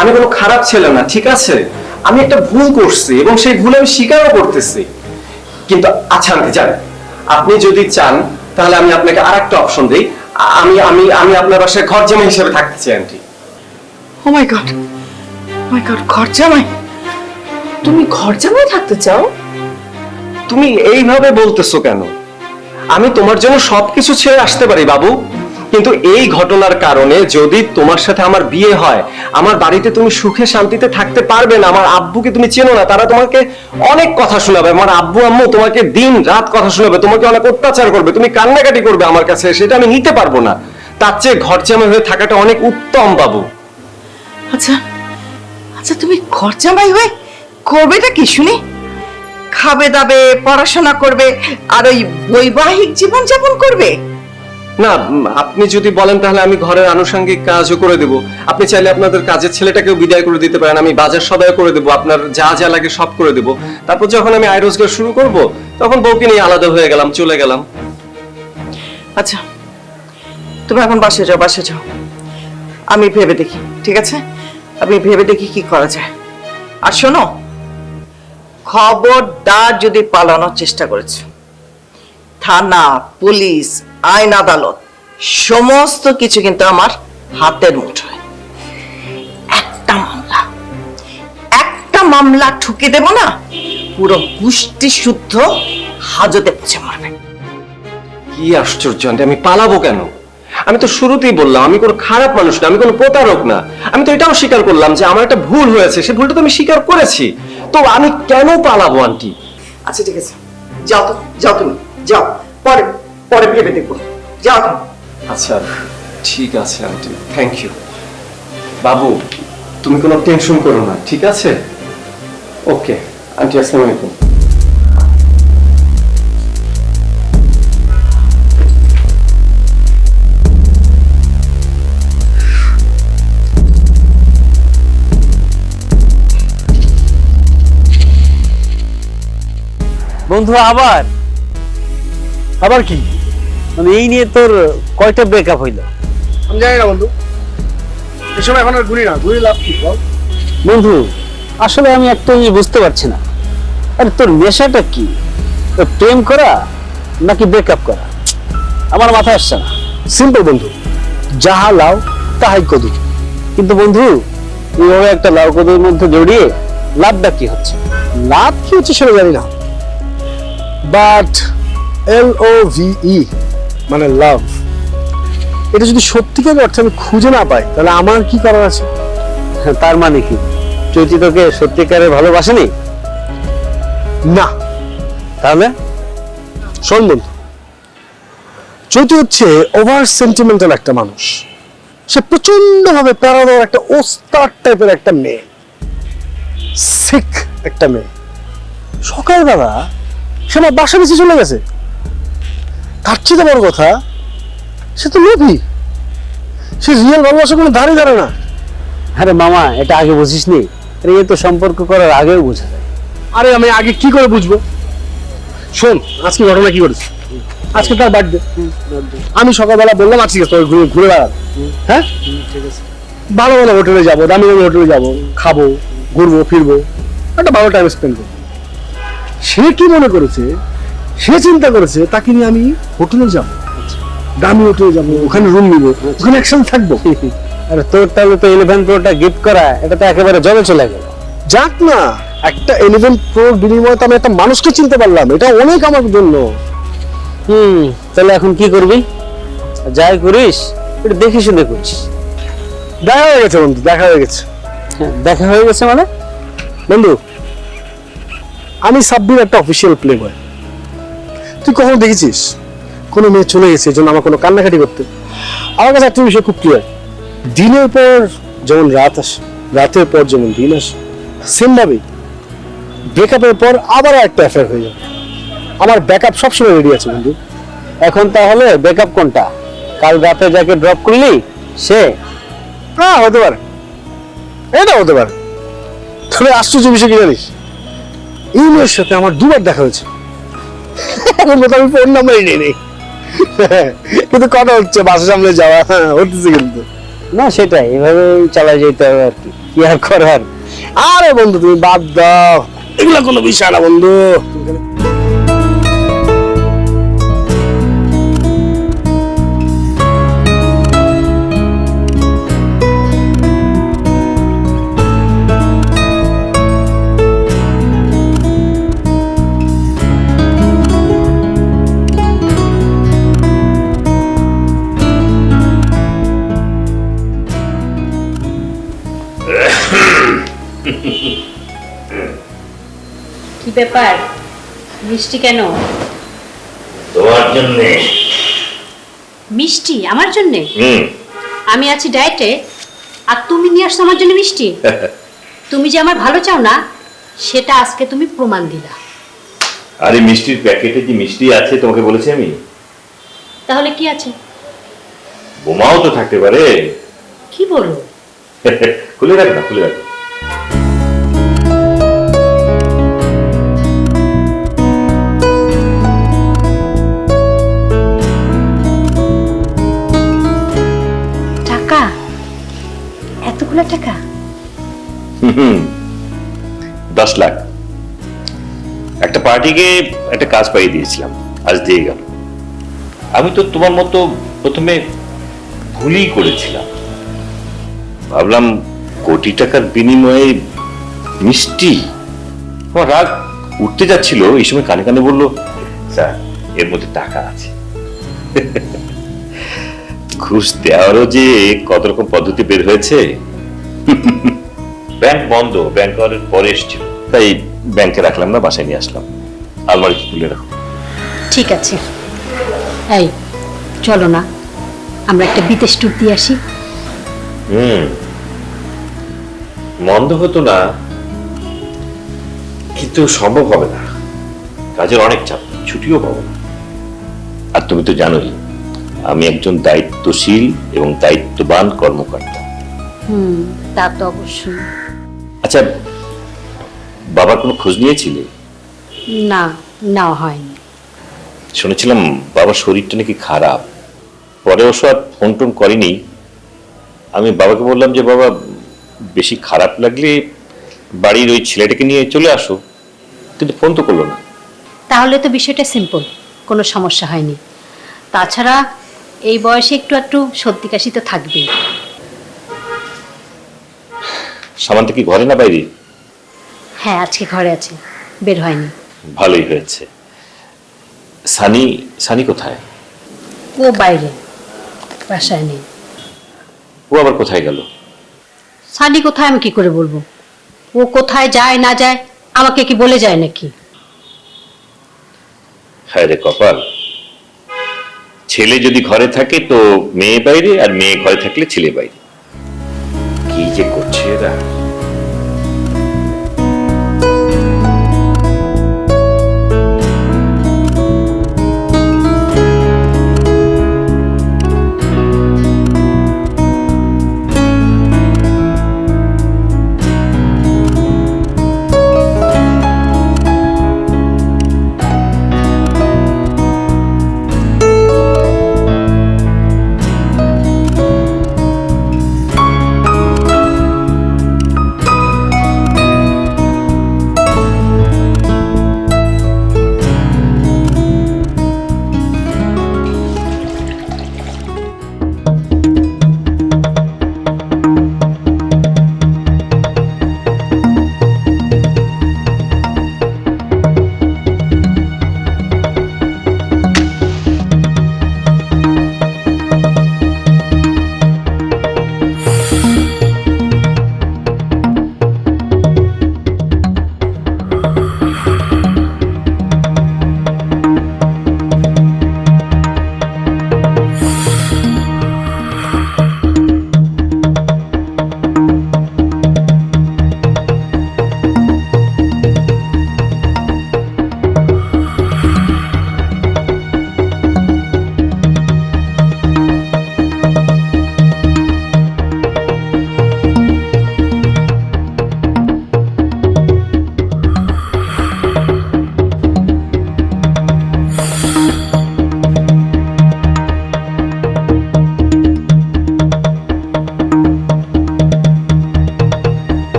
আমি কোনো খারাপ ছেলে না, ঠিক আছে? আমি একটা ভুল করছি এবং সেই ভুল আমি স্বীকারও করতেছি। কিন্তু আচ্ছা আন্টি জানেন, আপনি যদি চান তাহলে আমি আপনাকে আরেকটা অপশন দিই। আমি আমি আমি আপনার বাসায় ঘর জামাই হিসেবে থাকতে চাই আন্টি। ও মাই গড, ঘর জামাই? তুমি ঘর জামাই থাকতে চাও? তুমি এইভাবে বলতেছো কেন? আমি তোমার জন্য সবকিছু ছেড়ে আসতে পারি বাবু, কিন্তু এই ঘটনার কারণে যদি তোমার সাথে আমার বিয়ে হয়, আমার বাড়িতে তুমি সুখে শান্তিতে থাকতে পারবে না। আমার আব্বুকে তুমি চেনো না, তারা তোমাকে অনেক কথা শোনাবে। আমার আব্বু আম্মু তোমাকে দিন রাত কথা শোনাবে, তোমাকে অনেক অত্যাচার করবে, তুমি কান্নাকাটি করবে আমার কাছে, সেটা আমি নিতে পারবো না। তার চেয়ে ঘর জামাই হয়ে থাকাটা অনেক উত্তম বাবু। আচ্ছা তুমি ঘর জামাই হয়ে করবেটা কি শুনি? খাবে দাবে, পড়াশোনা করবে, আর ওই বৈবাহিক জীবন যাপন করবে? না, আপনি যদি বলেন তাহলে আমি ঘরের আনুষঙ্গিক কাজও করে দেব। আপনি চাইলে আপনাদের কাজের ছেলেটাকেও বিদায় করে দিতে পারেন, আমি বাজার সদাই করে দেবো, আপনার যা যা লাগে সব করে দেব। তারপর যখন আমি আয় রোজগার শুরু করব, তখন বউকে নিয়ে আলাদা হয়ে গেলাম, চলে গেলাম। আচ্ছা তুমি এখন বাসে যাও, আমি ভেবে দেখি। ঠিক আছে, আমি ভেবে দেখি কি করা যায়। আর শোনো, খবরদার যদি পালানোর চেষ্টা করেছ, থানা, পুলিশ, আইন আদালত সমস্ত কিছু কিন্তু আমার হাতের মুঠোয়। একটা মামলা ঠুকে দেব না, পুরো গোষ্ঠী শুদ্ধ হাজতে পৌঁছে মারবে। কি আশ্চর্য আন্টি, আমি পালাবো কেন? আমি তো শুরুতেই বললাম আমি কোনো খারাপ মানুষ না, আমি কোনো প্রতারক না। আমি তো এটাও স্বীকার করলাম যে আমার একটা ভুল হয়েছে, সেই ভুলটা তো আমি স্বীকার করেছি। তো আমি কেন পালাবো আন্টি? আচ্ছা ঠিক আছে, যাও তো, যাও তুমি যাও, পরে পরে ভেবে দেখবো, যাও তুমি। আচ্ছা ঠিক আছে আন্টি, থ্যাংক ইউ। বাবু তুমি কোনো টেনশন করো না, ঠিক আছে? ওকে আন্টি, আসসালামু আলাইকুম। বন্ধু আবার আবার কি মানে এই নিয়ে তোর কয়টা ব্রেকআপ হইলো? আমি জানি না বন্ধু, এই সময় এখন আর ঘুরি না, ঘুরি লাভ কি বল? বন্ধু আসলে আমি একটা জিনিস বুঝতে পারছি না, আরে তোর নেশাটা কি? তোর প্রেম করা নাকি ব্রেকআপ করা? আমার মাথায় আসছে না। সিম্পল বন্ধু, যাহা লাও তাহাই কদু। কিন্তু বন্ধু এইভাবে একটা লাউ কদুর মধ্যে জড়িয়ে লাভটা কি হচ্ছে? লাভ কি হচ্ছে সেটা জানি না, বাট LOVE মানে লাভ, এটা যদি সত্যিকার অর্থে আমি খুঁজে না পাই তাহলে আমার কি করার আছে? তার মানে কি চৈতি তোকে সত্যিকারের ভালোবাসেনি? না। তাহলে শোন বন্ধু, চৈতি হচ্ছে ওভার সেন্টিমেন্টাল একটা মানুষ। সে প্রচন্ড ভাবে প্যারা দেওয়ার একটা ওস্তাদ টাইপের একটা মেয়ে, সিক একটা মেয়ে। সকালবেলা সে আমার বাসা বেঁচে চলে গেছে। তার চেয়ে বড় কথা, সে তো লোভী, সে রিয়েল ভালোবাসা কোনো ধারে ধারে না। আরে মামা এটা আগে বুঝিস নি? আরে এ তো সম্পর্ক করার আগেও বোঝা যায়। আরে আমি আগে কি করে বুঝবো? শোন আজকে ঘটনা কি করেছে। আজকে তার বার্থডে, আমি সকালবেলা বললাম আজকে ঘুরে ঘুরে বেড়াবো। হ্যাঁ ঠিক আছে, ভালো ভালো হোটেলে যাবো, দামি দামি হোটেলে যাবো, খাবো, ঘুরবো ফিরবো, একটা ভালো টাইম স্পেন্ড করবো। সে কি মনে করেছে, সে চিন্তা করেছে তাকে নিয়ে আমি হোটেলে যাবো, দামি হোটেলে যাবো, ওখানে রুম নিবো, ওখানে একসাথে থাকবো। আরে তোর তাহলে তো 11 প্রোটা গিফট করা এটা তো একেবারে জলে চলে গেল। যাক না, একটা 11 প্রো বিনিময়ে তো আমি একটা মানুষকে চিনতে পারলাম, এটা অনেক আমার জন্য। তাহলে এখন কি করবি? যাই করিস একটু দেখে শুনে করিস। দেখা হয়ে গেছে বন্ধু, দেখা হয়ে গেছে। দেখা হয়ে গেছে মানে? বন্ধু আমি সাব্বির একটা অফিসিয়াল প্লে বয়। তুই কখনো দেখেছিস কোনো মেয়ে চলে গেছে এজন্য আমার কোনো কান্নাকাটি করতে? আমার কাছে একটা বিষয় খুব ক্লিয়ার, দিনের পর যেমন রাত আসে, রাতের পর যেমন দিন আসে, সেম ভাবে ব্রেকআপের পর আবার একটা অ্যাফেয়ার হয়ে যাবে। আমার ব্যাকআপ সবসময় রেডি আছে বন্ধু। এখন তাহলে ব্যাকআপ কোনটা? কাল রাতে যাকে ড্রপ করলি সে? হ্যাঁ হতে পারে, এটা হতে পারে। তবে আশ্চর্য বিষয় কি জানিস, এই মেয়ের সাথে আমার দুবার দেখা হয়েছে। এখন তো আমি ফোন নাম্বারই নেই, কিন্তু কথা হচ্ছে, বাসা সামনে যাওয়া হতেছে কিন্তু। না সেটাই, এভাবে চালা যেতে হবে আর কি আর করার। আরে বন্ধু তুমি বাদ দাও, এগুলা কোনো বিষয় না বন্ধু। কি ব্যাপার, মিষ্টি কেন? তোমার জন্য। মিষ্টি আমার জন্য? আমি আছি ডায়েটে আর তুমি নিয়ে আসছো আমার জন্য মিষ্টি? তুমি যে আমার ভালো চাও না সেটা আজকে তুমি প্রমাণ দিলা। আরে মিষ্টির প্যাকেটে যে মিষ্টি আছে তোমাকে বলেছি আমি। তাহলে কি আছে? বোমাও তো থাকতে পারে। কি বলো? খুলে রাখ না, খুলে রাখ। টাকা? এতগুলো টাকা? 10 লাখ। একটা পার্টিকে একটা কাজ পাইয়ে দিয়েছিলাম, আজ দিয়ে গেল। আমি তো তোমার মতো প্রথমে ভুলই করেছিলাম, ভাবলাম কোটি টাকার বিনিময়ে মিষ্টি। আমার রাগ উঠতে যাচ্ছিল, এই সময় কানে কানে বললো স্যার এর মধ্যে টাকা আছে। ঘুষ দেওয়ারও যে কত রকম পদ্ধতি বের হয়েছে। ব্যাংক বন্ধ, ব্যাংক অনেক পরে এসেছিল, তাই ব্যাংকে রাখলাম না, বাসায় নিয়ে আসলাম। আলমারিতে তুলে রাখো। ঠিক আছে, এই চলো না আমরা একটা বিদেশ ট্যুর দিয়ে আসি। মন্দ হতো না, কিন্তু সম্ভব হবে না, কাজের অনেক চাপ, ছুটিও পাবো না। আর তুমি তো জানোই আমি একজন দায়িত্বশীল এবং দায়িত্ববান কর্মকর্তা। তা তো অবশ্যই। আচ্ছা, বাবার কোনো খোঁজ নিয়েছিলে? না, নেওয়া হয়নি। শুনেছিলাম বাবার শরীরটা নাকি খারাপ, পরে অবশ্য আর ফোন টোন করেনি। আমি বাবাকে বললাম যে বাবা বেশি খারাপ লাগলে বাড়ির ওই ছেলেটাকে নিয়ে চলে আসো, কিন্তু ফোন তো করলো না। তাহলে তো বিষয়টা সিম্পল, কোনো সমস্যা হয়নি। তাছাড়া এই বয়সে একটু একটু সর্দি কাশি তো থাকবেই। সামান্তা কি ঘরে না বাইরে? হ্যাঁ, আজকে ঘরে আছে, বের হয়নি। ভালোই হয়েছে। সানি, সানি কোথায়? ও বাইরে, বাসায় নেই। ও আবার কোথায় গেল? সানি কোথায় আমি কি করে বলবো? ও কোথায় যায় না যায় আমাকে কি বলে যায় নাকি? হায় রে কপাল, ছেলে যদি ঘরে থাকে তো মেয়ে বাইরে, আর মেয়ে ঘরে থাকলে ছেলে বাইরে। কি যে করছে এরা।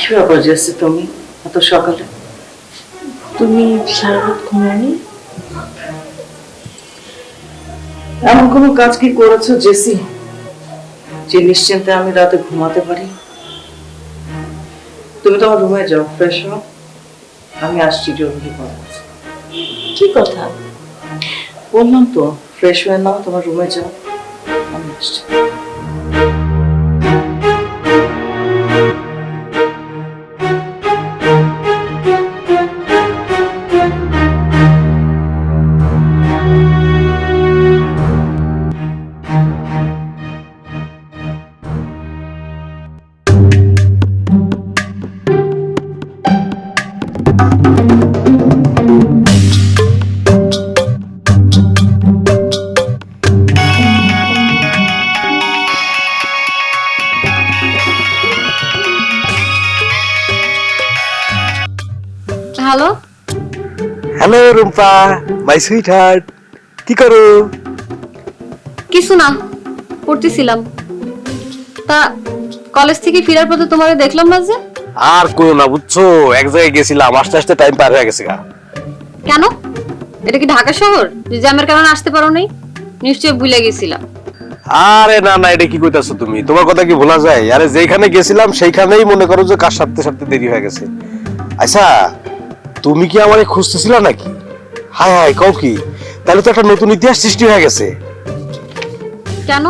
কি ব্যাপার জেসি, তুমি এত সকালে? তুমি সারা রাত ঘুমাওনি? এমন কোনো কাজ কি করেছো জেসি যে নিশ্চিন্তে আমি রাতে ঘুমাতে পারি? তুমি তোমার রুমে যাও, ফ্রেশ হও, আমি আসছি জরুরি কাজ আছে। কি কথা? বললাম তো, ফ্রেশ হয়ে নাও, তোমার রুমে যাও, আমি আসছি। Hello. Hello Rumpa, my sweet heart, কি করো? কিছু না, পড়তেছিলাম। তা কলেজ থেকে ফেরার পথে তোমারে দেখলাম না যে। আর কইও না, বুঝছো, এক জায়গায় গেছিলাম, আস্তে আস্তে টাইম পার হয়ে গেছে গা। কেন? এটা কি ঢাকা শহর যে জ্যামের কারণে আসতে পারো নাই? নিশ্চয়ই ভুলে গেছিলাম। আরে না না, এটা কি কইতাছো তুমি? তোমার কথা কি ভোলা যায়? আরে যেখানে গেছিলাম সেইখানেই মনে করো যে কার সাথে সাথে দেরি হয়ে গেছে। আচ্ছা, তুমি কি আমারে খুঁজতেছিলা নাকি? হায় হায়, কও কি? তাহলে তো একটা নতুন ইতিহাস সৃষ্টি হয়ে গেছে। কেন?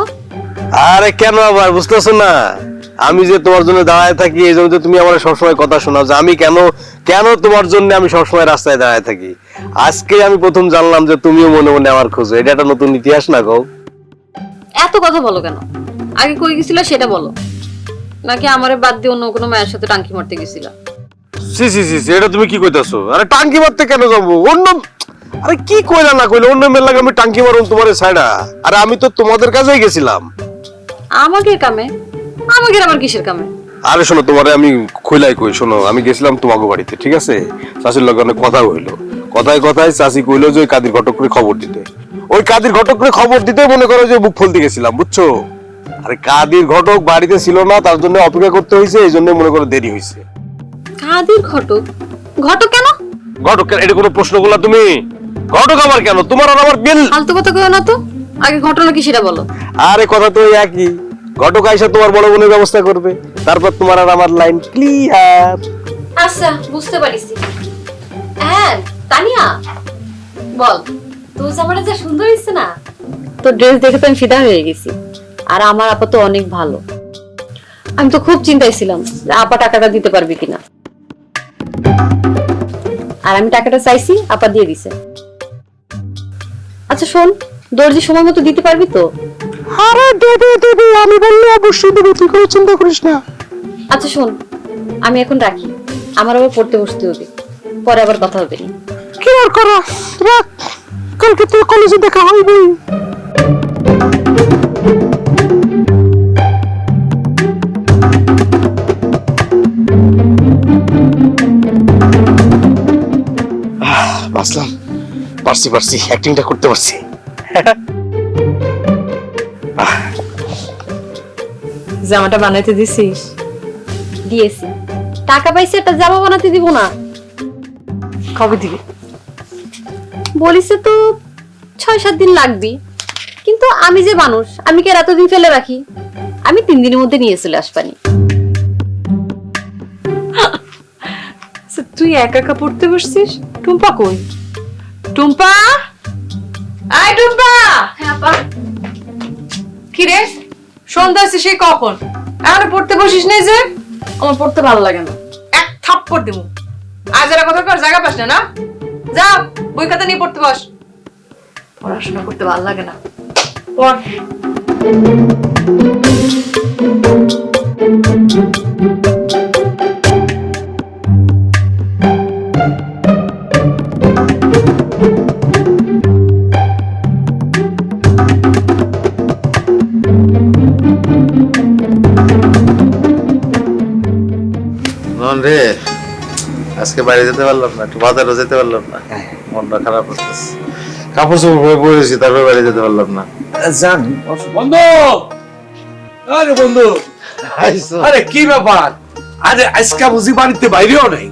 আরে কেন আবার, বুঝতেছো না? আমি যে তোমার জন্য দাঁড়ায় থাকি, এই জন্য তুমি আমার সবসময় কথা শোনাও যে আমি কেন কেন তোমার জন্য আমি সবসময় রাস্তায় দাঁড়ায় থাকি। আজকে আমি প্রথম জানলাম যে তুমিও মনে মনে আমার খোঁজো। এটা একটা নতুন ইতিহাস না গো? এত কথা বলো কেন? আগে কই গেছিল সেটা বলো। নাকি আমারে বাদ দিয়ে অন্য কোনো মায়ের সাথে টাঙ্কি মারতে গেছিলা? সি সি সি, এটা তুমি কি কইতাছো? আরে টাঙ্কি মারতে কেন যাবো? অন্য, আরে কি কইলা না কইলা, অন্য মেয়ের লাগে আমি টাঙ্কি মারুম তোমারে ছাইড়া? আরে আমি তো তোমাদের কাছেই গেছিলাম। আমাকে কামে? আমাকে আবার কিসের কামে? আরে শোনো, তোমারে আমি খুইলাই কই, শোনো, আমি গেছিলাম তোমাগো বাড়িতে, ঠিক আছে? চাচির লগে অনেক কথা হইলো। কথায় কথায় চাচি কইলো যে ওই কাদির ঘটক করে খবর দিতে। ওই কাদির ঘটক করে খবর দিতে মনে করো যে বুক ফুলতে গেছিলাম, বুঝছো? আরে কাদির ঘটক বাড়িতে ছিল না, তার জন্য অপেক্ষা করতে হয়েছে, এই জন্য মনে করো দেরি হয়েছে। কাদির ঘটক? ঘটক কেন? ঘটক কেন? এটা কোনো প্রশ্ন করলা তুমি? ঘটক আবার কেন? তোমার আর আমার বিল। ফালতু কথা কইও না তো, আগে ঘটনা কি সেটা বলো। আরে কথা তো একই, ঘটক আইসা তোমার বড় বোনের ব্যবস্থা করবে, তারপর তোমার আর আমার লাইন ক্লিয়ার। আচ্ছা, বুঝতে পারিছি। হ্যাঁ তানিয়া, বল, তোর জামাটা যা সুন্দর হইছে না। তোর ড্রেস দেখে তো আমি ফিদা হয়ে গেছি। আর আমার আপা তো অনেক ভালো। আমি তো খুব চিন্তায় ছিলাম যে আপা টাকাটা দিতে পারবে কিনা। আর আমি টাকাটা চাইছি, আপা দিয়ে দিছে। আচ্ছা শোন, দর্জি সময় মতো দিতে পারবি তো? আরে দেবে দেবে, আমি বললে অবশ্যই দেবে, তুই কোনো চিন্তা করিস না। আচ্ছা শোন, আমি এখন রাখি, আমার আবার পড়তে বসতে হবে, পরে আবার কথা হবে। কি আর করা, রাখ, কালকে তো কলেজে দেখা হইবে। বাসলাম, পারছি, অ্যাক্টিংটা করতে পারছি। জামাটা বানাইতে দিছিস? দিয়েছি। টাকা পাইছে, একটা জামা বানাতে দিব না? কবে দিবি? বলিছে তো 6-7 দিন লাগবে, কিন্তু আমি যে মানুষ, আমি কি আর এতদিন ফেলে রাখি? আমি 3 দিনের মধ্যে নিয়ে চলে আসবানি। তুই একা একা পড়তে বসছিস? টুম্পা কই? টুম্পা, আয় টুম্পা। হ্যাঁ আপা। কি রে, সন্ধ্যা হচ্ছে সে কখন? এখন পড়তে বসিস নাই যে? আমার পড়তে ভালো লাগে না, এক থাপ্পড় দিমু। আজ এরা কথা কর, জায়গা পাস না না? যা বই খাতা নিয়ে পড়তে বস। পড়াশোনা করতে ভালো লাগে না, পড়। রে, আজকে বাইরে যেতে পারলাম না, একটু বাজারও যেতে পারলাম না, মনটা খারাপ হচ্ছে। কাপড় চোপড় পরেছি, তারপরে বাইরে যেতে পারলাম না। জান বন্ধু, আরে বন্ধু, আরে কি ব্যাপার? আরে আজকে বুঝি বাড়িতে বাইরেও নাই।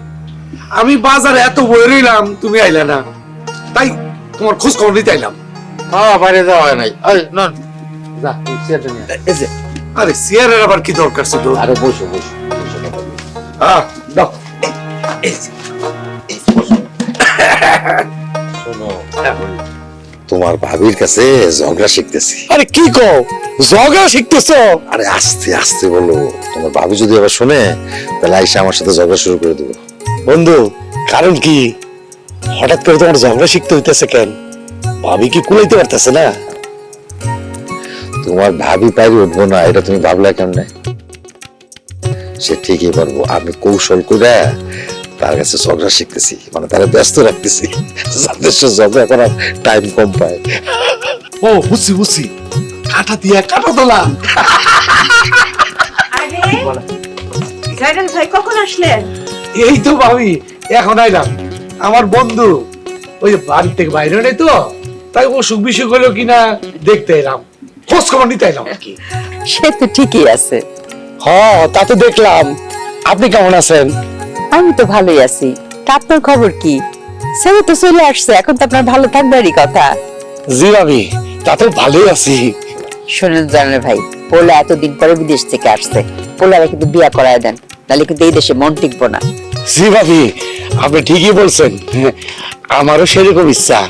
আমি বাজারে এত বয়ে রইলাম, তুমি আইলা না, তাই তোমার খোঁজ খবর নিতে আইলাম। বাইরে যাওয়া হয় নাই। যা, চেয়ারটা নিয়ে আয়। আরে চেয়ারের আবার কি দরকার ছিল? আরে বসো। তোমার ভাবির কাছে ঝগড়া শিখতেছি। আরে কি কও, ঝগড়া শিখতেছো? আরে আস্তে আস্তে বলো, তোমার ভাবি যদি আবার শুনে তাহলে আইসা আমার সাথে ঝগড়া শুরু করে দেবো। বন্ধু, কারণ কি? হঠাৎ করে তোমার ঝগড়া শিখতে হইতেছে কেন? ভাবি কি কুলাইতে পারতেছে না? তোমার ভাবি পারি উঠবো না, এটা তুমি ভাবলে কেমনে? সে ঠিকই পারবো। আমি কৌশল করে তার কাছে ঝগড়া শিখতেছি, মানে তারা ব্যস্ত রাখতেছি, যাতে সে ঝগড়া করার টাইম কম পায়। ও বুঝছি, কাটা দিয়া কাটা তোলা। ভাই কখন আসলেন? এই তো ভাবি এখন আইলাম। আমার বন্ধু ওই যে বাড়ি থেকে বাইরে নেই তো, তাই অসুখ বিসুখ হলো কিনা দেখতে এলাম, খোঁজ খবর নিতে এলাম আর কি। সে তো ঠিকই আছে। হ্যাঁ তা তো দেখলাম। আপনি কেমন আছেন? আমি তো ভালোই আছি। তা আপনার খবর কি? ছেলে তো চলে আসছে, এখন তো আপনার ভালো থাকবারই কথা। জি ভাবি, তা তো ভালোই আছি। শোনেন জানেন ভাই, পোলা এতদিন পরে বিদেশ থেকে আসছে, পোলারা কিন্তু বিয়া করায় দেন, নাহলে কিন্তু এই দেশে মন টিকবো না। জি ভাবি, আপনি ঠিকই বলছেন, আমারও সেরকম ইচ্ছা,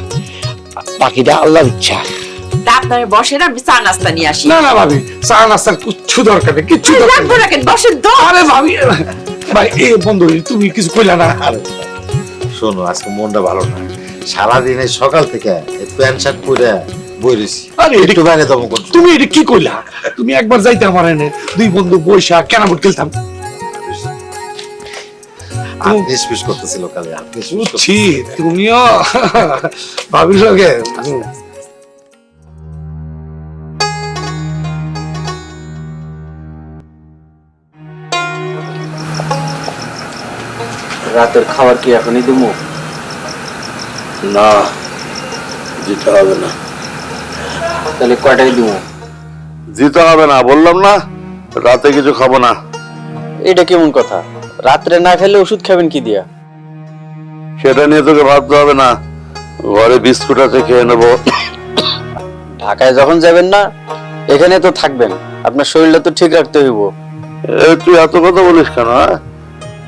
বাকিটা আল্লাহর ইচ্ছা। তা আপনার বসেন, আমি চা নাস্তা নিয়ে আসি। না না ভাবি, চা নাস্তার কিচ্ছু দরকার নেই, কিচ্ছু দরকার নেই। রাখেন, বসেন তো। আরে ভাবি, ভাই এই বন্ধু তুমি কিছু কইলা না। শোনো, আজকে মনটা ভালো না, সারাদিন এই সকাল থেকে এই প্যান্ট শার্ট পরে বই রয়েছি। আরে একটু বাইরে দমন করছো। তুমি এটা কি কইলা? তুমি একবার যাইতে আমার এনে দুই বন্ধু বৈশা কেনামুট খেলতাম। নিষ্পিস করতেছিল কালে, বুঝছি তুমিও ভাবির লগে। রাতের খাবার কি এখনই দেবো? না, দিতে হবে না। তাহলে কয়টাই দেবো? দিতে হবে না, বললাম না রাতে কিছু খাবো না। এটা কেমন কথা? রাত্রে না খেলে ওষুধ খাবেন কি দিয়া? সেটা নিয়ে তোকে ভাবতে হবে না, ঘরে বিস্কুট আছে, খেয়ে নেবো। ঢাকায় যখন যাবেন না, এখানে তো থাকবেন, আপনার শরীরটা তো ঠিক রাখতে হইব। তুই এত কথা বলিস কেন?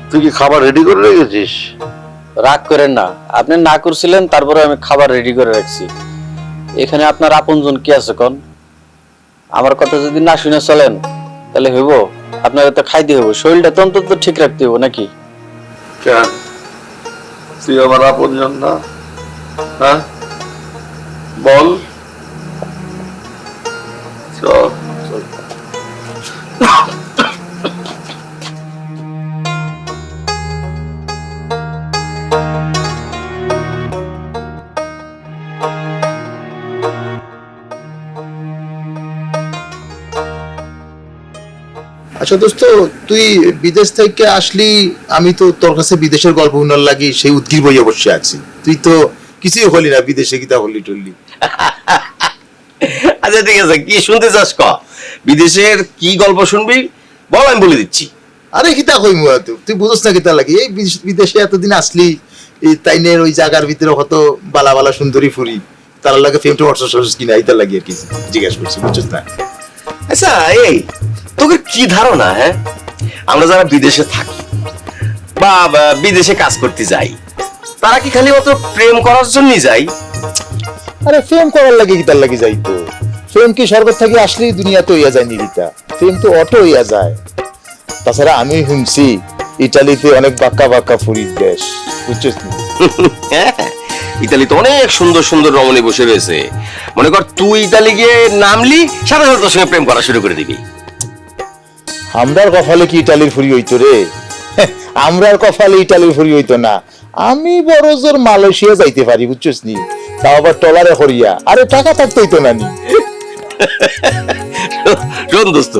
তুই কি খাবার রেডি করে রেখেছিস? রাগ করেন না, আপনি না করছিলেন, তারপরে আমি খাবার রেডি করে রাখছি। এখানে আপনার আপনজন কি আছে কোন? আমার কথা যদি না শুনে চলেন তাহলে হইব? আপনাকে তো খাইতে হইব, শরীরটা তো অন্তত ঠিক রাখতে হইব নাকি? কেন তুই আমার আপনজন না? হ্যাঁ বল। চল চল। আচ্ছা দোস্ত, তুই বিদেশ থেকে আসলি, আমি তো তোর কাছে বিদেশের গল্প শুনার লাগি সেই উদ্গির বইয়ে বসে আছি। তুই তো কিছুই হলি না, বিদেশে কিতা হলি টলি। আচ্ছা ঠিক আছে, কি শুনতে চাস ক? বিদেশের কি গল্প শুনবি বল, আমি বলে দিচ্ছি। আরে কিতা কইমু, তুই বুঝছ না কিতা লাগি? এই বিদেশে এতদিন আসলি, এই তাইনের ওই জায়গার ভিতরে কত বালা বালা সুন্দরী ফুরি, তার লাগে ফেম টু অর্থ কিনা এইটা লাগি আর কি জিজ্ঞাসা করছি, বুঝছিস না? আচ্ছা এই তোকে কি ধারণা, হ্যাঁ আমরা যারা বিদেশে থাকি বা বিদেশে কাজ করতে যাই, তারা কি খালি অত প্রেম করার জন্যই যাই? আরে ফেম করার লাগে কিতার লাগে যাইতো? ফেম কি স্বর্গ থেকে আসলি দুনিয়াতে হইয়া যায় নিরিতা? ফেম তো অটো হইয়া যায়। তাছাড়া আমি শুনছি ইটালিতে অনেক বাক্কা বাক্কা ফুরির দেশ, বুঝছিস না? ইতালিতে অনেক সুন্দর সুন্দর রমণী বসে রয়েছে। মনে কর তুই ইতালি গিয়ে নামলি, সাথে সাথে তোর সঙ্গে প্রেম করা শুরু করে দিবি। আমরার কপালে কি ইটালির ফুরি হইতো রে? আমরার কপালে ইটালির ফুরি হইতো না। আমি বড় জোর মালয়েশিয়া যাইতে পারি, বুঝছিস নি? তাও আবার টলারে হরিয়া। আরে টাকা থাকতে হইতো না নি? শোন দোস্ত,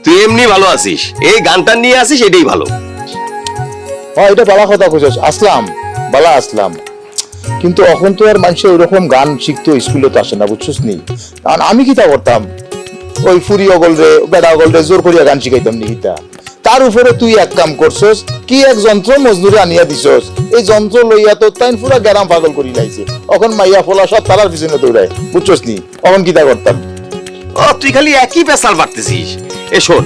তুই এমনি ভালো আছিস, এই গানটা নিয়ে আসিস, এটাই ভালো। হ্যাঁ, এটা বালা কথা কইছস। আসলাম বালা আসলাম, কিন্তু এখন তো আর মানুষ ওইরকম গান শিখতো, স্কুলে তো আসে না, বুঝছিস নি? কারণ আমি কিতা করতাম, ওই ফুরি অগল রে বেড়া অগল রে জোর করিয়া গান শিখাইতাম নিহিতা। তার উপরে তুই এক কাম করছস কি, এক যন্ত্র মজদুরে আনিয়া দিছস। এই যন্ত্র লইয়া তো তাই পুরা গ্যারাম পাগল করি লাইছে। এখন মাইয়া ফলা সব তারার পিছনে দৌড়ায়, বুঝছস নি? এখন কিতা করতাম? ও তুই খালি একই পেশাল বাড়তেছিস। এ শোন,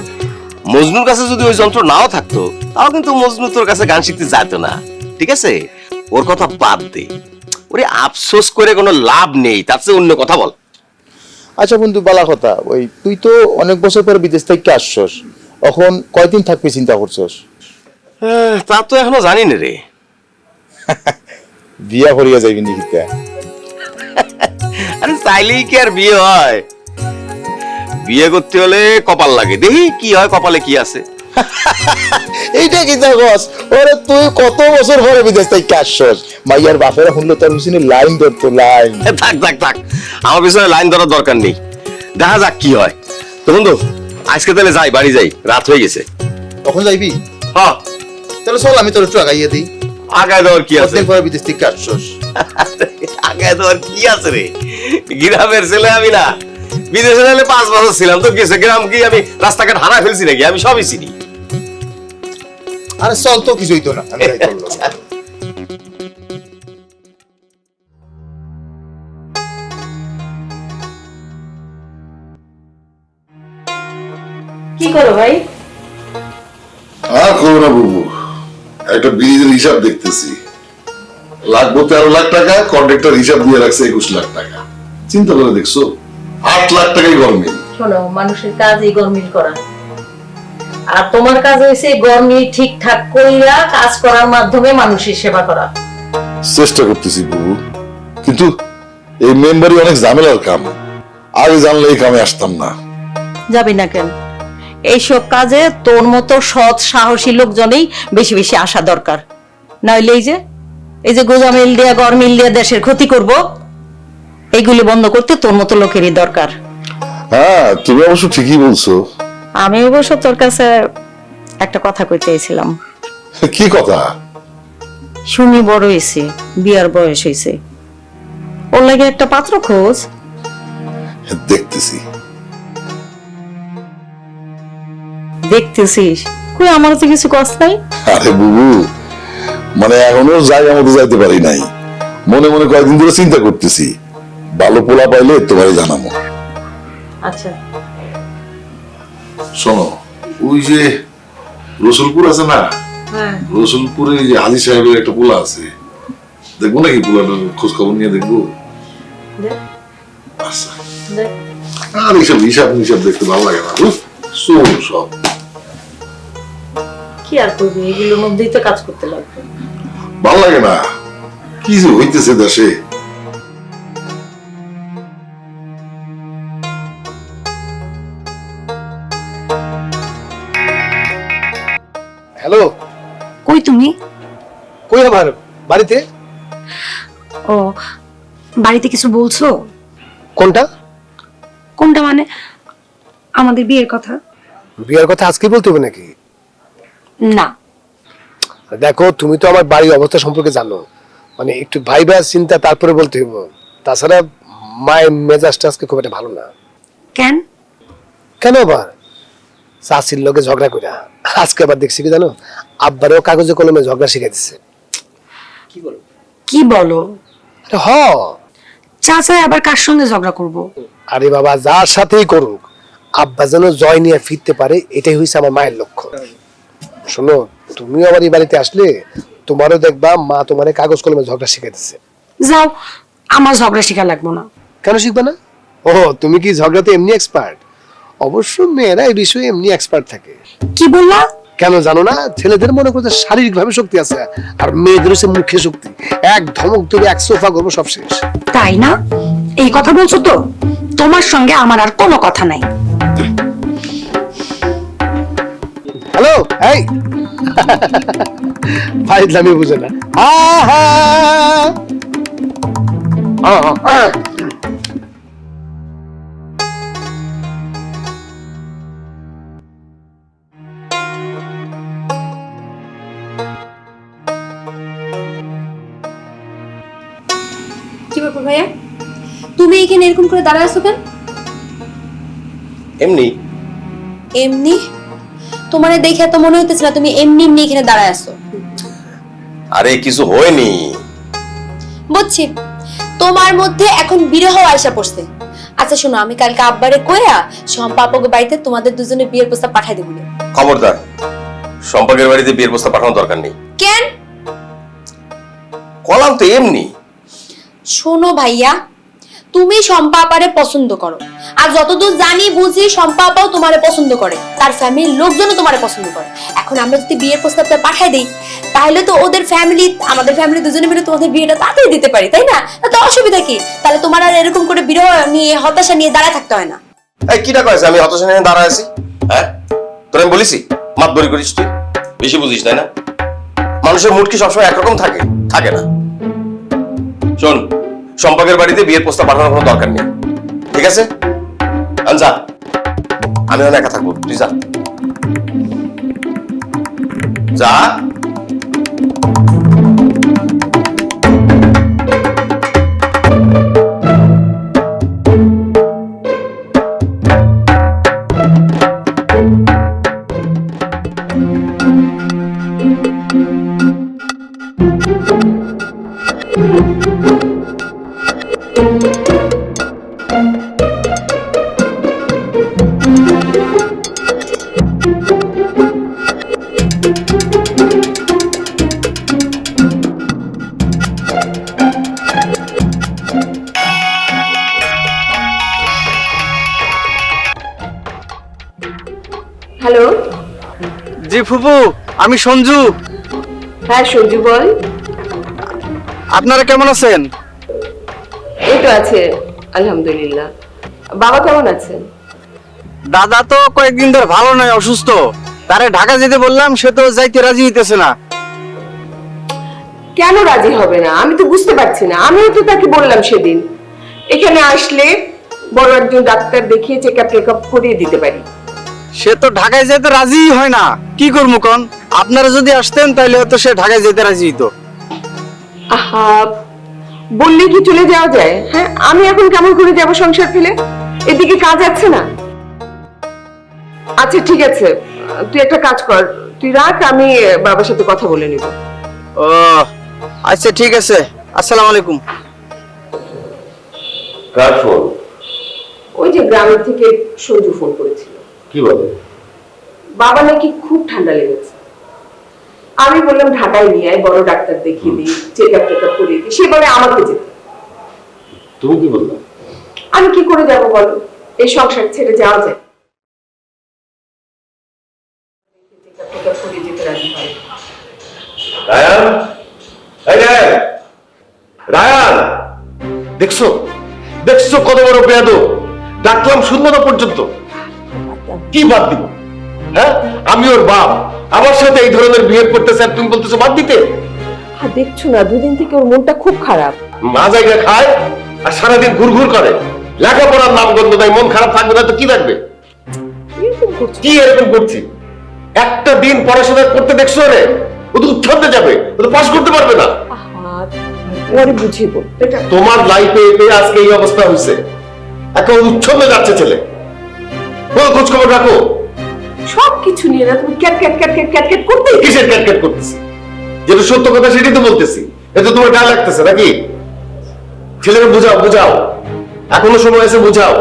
মজনুর কাছে যদি ওই যন্ত্র নাও থাকতো, তাও কিন্তু মজনু তোর কাছে গান শিখতে যেত না, ঠিক আছে? ওর কথা বাদ দে, ওরে আফসোস করে কোনো লাভ নেই, তার চেয়ে অন্য কথা বল। আচ্ছা বন্ধু, বালা কথা, ওই তুই তো অনেক বছর পরে বিদেশ থেকে আসছস, এখন কয়দিন থাকবি চিন্তা করছস? তা তো এখনো জানি না রে। বিয়া করিয়া যাইবি নিকিতা? আরে চাইলেই কি আর বিয়ে হয়? বিয়ে করতে হলে কপাল লাগে, দেখি কি হয়, কপালে কি আছে। এইটা কি দেখস? ওরে তুই কত বছর পরে বিদেশ থেকে আসছস, মাইয়ার বাপেরা শুনলো তোর পিছনে লাইন ধরতো, লাইন। থাক থাক থাক, আমার পিছনে লাইন ধরার দরকার নেই, দেখা যাক কি হয়। তো বন্ধু, আজকে তাহলে যাই, বাড়ি যাই, রাত হয়ে গেছে। কখন যাইবি? হ্যাঁ তাহলে চল, আমি তোর একটু আগাইয়ে দিই। আগায় দেওয়ার কি আছে? কতদিন পরে বিদেশ থেকে আসছস? আগায় দেওয়ার কি আছে রে? গ্রামের ছেলে আমি না, বিদেশে গেলে 5 বছর ছিলাম তো গেছে। গ্রাম কি আমি রাস্তাঘাট হারা ফেলছি নাকি? আমি সবই চিনি। আরে চল তো, কিছুই তো না, আমি যাই চললো। কি করো ভাই? আর করবো না বুবু, একটা ব্রিজের হিসাব দেখতেছি। লাগবো 13 লাখ টাকা, কন্ট্রাক্টর হিসাব দিয়ে রাখছে 21 লাখ টাকা। চিন্তা করে দেখছো, 8 লাখ টাকাই গরমিল। শোনো, মানুষের কাজ এই গরমিল করা, আর তোমার কাজ হয়েছে গরমিল ঠিকঠাক কইরা কাজ করার মাধ্যমে মানুষের সেবা করা। চেষ্টা করতেছি বুবু, কিন্তু এই মেম্বারই অনেক ঝামেলার কাম। আগে জানলে এই কামে আসতাম না। যাবি না কেন? এইসব কাজে তোর মতো সৎ সাহসী লোকজনেই বেশি বেশি আসা দরকার। নইলে এই যে গোজামিল দিয়া গরমিল দিয়া দেশের ক্ষতি করব, এইগুলি বন্ধ করতে তোর মতো লোকেরই দরকার। হ্যাঁ, তুমি অবশ্য ঠিকই বলছো। আমি অবশ্য তোর কাছে একটা কথা কইতে চাইছিলাম। কি কথা? সুমি বড় হয়েছে, বিয়ার বয়স হয়েছে, ওর লাগে একটা পাত্র খোঁজ। দেখতেছি। দেখতেছিস? কই, আমার তো কিছু কষ্ট নাই। আরে বুবু, মানে এখনো জায়গা মতো যাইতে পারি নাই। মনে মনে কয়েকদিন ধরে চিন্তা করতেছি, ভালো পোলা পাইলে তোমারে জানাবো। আচ্ছা শোনো, ওই যে রসুলপুর আছে না, হ্যাঁ, রসুলপুরে যে হাজি সাহেবের একটা পোলা আছে, দেখবো নাকি? পোলাটার খোঁজ খবর নিয়ে দেখবো। আচ্ছা, আর এইসব হিসাব নিসাব দেখতে ভালো লাগে না, শোন সব কি আর করবি, এগুলোর মধ্যেই তো কাজ করতে লাগবে। ভালো লাগে না। কি যে হইতেছে দেশে। হ্যালো, কই তুমি? কই আমার বাড়িতে? ও, বাড়িতে কিছু বলছো? কোনটা? কোনটা মানে? আমাদের বিয়ের কথা। বিয়ের কথা আজকে বলতে হবে নাকি? না, দেখো, তুমি তো আমার বাড়ির অবস্থা সম্পর্কে জানো, মানে একটু ভাইবা চিন্তা তারপরে বলতে হইব। তাছাড়া মায়ের মেজাজটা আজকে খুব একটা ভালো না। কেন? কেন আবার? চাষির লোকে ঝগড়া কইরা আজকে আবার দেখছি কি জানো, আব্বারও কাগজে কলমে ঝগড়া শিখাই দিচ্ছে। কি বলো? আরে হ, চাচা আবার কার সঙ্গে ঝগড়া করব? আরে বাবা, যার সাথেই করুক, আব্বা যেন জয় নিয়ে ফিরতে পারে, এটাই হইছে আমার মায়ের লক্ষ্য। শোনো, তুমিও আবার এই বাড়িতে আসলে তোমারও দেখবা মা তোমারে কাগজ কলমে ঝগড়া শিখাই দিচ্ছে। যাও, আমার ঝগড়া শিখা লাগবো না। কেন শিখবে না? ও, তুমি কি ঝগড়াতে এমনি এক্সপার্ট? অবশ্য মেয়েরা এই বিষয়ে এমনি এক্সপার্ট থাকে। কি বললা? কেন জানো না? ছেলেদের মনে করতে শারীরিক ভাবে শক্তি আছে, আর মেয়েদের হচ্ছে মুখে শক্তি। এক ধমক ধরে এক সোফা করবো, সব শেষ। তাই না? এই কথা বলছো তো? তোমার সঙ্গে আমার আর কোনো কথা নাই। হ্যালো, এই ফাইজলামি বুঝে না। কি ব্যাপার ভাইয়া, তুমি এখানে এরকম করে দাঁড়ায় আছো কেন? এমনি এমনি? তোমারে দেখে তো মনে হইতেছে না তুমি এমনি এমনি এখানে দাঁড়ায় আছো। আরে কিছু হয়নি। বুঝছি, তোমার মধ্যে এখন বিরহ আয়সা পড়ছে। আচ্ছা শোনো, আমি কালকে আব্বারে কইয়া শম্পা আপুকে বাড়িতে তোমাদের দুজনে বিয়ের প্রস্তাব পাঠাই দেব। খবরদার, সম্পর্কের বাড়িতে বিয়ের প্রস্তাব পাঠানোর দরকার নেই। কেন? কলাম তো এমনি। শোনো ভাইয়া, তুমি শম্পা আপারে পছন্দ করো, আর যতদূর জানি বুঝি শম্পা আপাও তোমারে পছন্দ করে, তার ফ্যামিলির লোকজনও তোমারে পছন্দ করে। এখন আমরা যদি বিয়ের প্রস্তাবটা পাঠাই দেই, তাহলে তো ওদের ফ্যামিলি আমাদের ফ্যামিলি দুজনে মিলে তোমাদের বিয়েটা তাড়াতাড়ি দিতে পারি, তাই না? তো অসুবিধা কি? তাহলে তোমার আর এরকম করে বিরহ নিয়ে হতাশা নিয়ে দাঁড়ায় থাকতে হয় না। এই কিটা কয়েছে আমি হতাশা নিয়ে দাঁড়ায় আছি? হ্যাঁ, তোর আমি বলিছি মাত বরি করিস, তুই বেশি বুঝিস তাই না? মানুষের মুড কি সবসময় একরকম থাকে? থাকে না। শোন, সম্পর্কের বাড়িতে বিয়ের প্রস্তাব পাঠানোর কোনো দরকার নেই, ঠিক আছে? যা, আমি অনেক একা থাকবো, তুই যা যা। হ্যালো, জি ফুপু, আমি সঞ্জু। হ্যাঁ সঞ্জু বল। আপনারা কেমন আছেন? এই তো আছে আলহামদুলিল্লাহ। বাবা কেমন আছেন? দাদা তো কয়েকদিন ধরে ভালো নয়, অসুস্থ। তারে ঢাকা যেতে বললাম, সে তো যাইতে রাজি হইতেছে না। কেন রাজি হবে না আমি তো বুঝতে পারছি না। আমিও তো তাকে বললাম সেদিন এখানে আসলে বড় একজন ডাক্তার দেখিয়ে চেকআপ করিয়ে দিতে পারি। সে তো ঢাকায় যেতে রাজি হয় না, কি করবো কোন? আপনারা যদি আসতেন তাহলে হয়তো সে ঢাকায় যেতে রাজি হইতো। আহা, বললে কি চলে যাওয়া যায়? হ্যাঁ, আমি এখন কেমন করে যাব সংসার ফেলে? এদিকে কাজ আছে না। আচ্ছা ঠিক আছে, তুই একটা কাজ কর, তুই রাখ, আমি বাবার সাথে কথা বলে নিব। ও আচ্ছা ঠিক আছে, আসসালামু আলাইকুম। কার ফোন? ওই যে গ্রামের থেকে সঞ্জু ফোন করেছিল। কি বলে? বাবা নাকি খুব ঠান্ডা লেগেছে। আমি বললাম ঢাকায় নিয়ে আয়, বড় ডাক্তার দেখিয়ে দিই, চেকআপ করিয়ে দিই। সে বলে আমাকে যেতে। তুমি কি বললে? আমি কি করে যাব বলো, এই সংসার ছেড়ে যাওয়া যায়? চেকআপ করিয়ে যেতে রাজি হয়। রায়ান, এই রায়ান, রায়ান, দেখছো দেখছো কত বড় বেয়াদব! ডাকলাম শুনলো না পর্যন্ত। কি বাদ দিব? হ্যাঁ, আমি ওর বাপ, আমার সাথে এই ধরনের বিহেভ করতেছে আর তুমি বলতেছো বাদ দিতে? হ্যাঁ দেখছো না, দুদিন থেকে ওর মনটা খুব খারাপ। মা জায়গা খায় আর সারাদিন ঘুরঘুর করে। লেখাপড়ার নাম গন্ধ দেয়, মন খারাপ থাকবে না তো কি থাকবে? কি এরকম করছি? একটা দিন পড়াশোনা করতে দেখছো রে? ও তো উচ্ছন্নে যাবে, ও তো পাস করতে পারবে না। পরে বুঝিব। তোমার লাইফে আজকে এই অবস্থা হয়েছে, এখন উচ্ছন্নে যাচ্ছে ছেলে। বলো, খোঁজ খবর রাখো। সবকিছু নিয়ে না তুমি ক্যাট করতে। কিসের ক্যাট করতেছি? যেটা সত্য কথা সেটাই তো বলতেছি। এটা তোমার গায়ে লাগতেছে নাকি? ছেলেকে বুঝাও বুঝাও, এখনো সময় আছে, বুঝাও।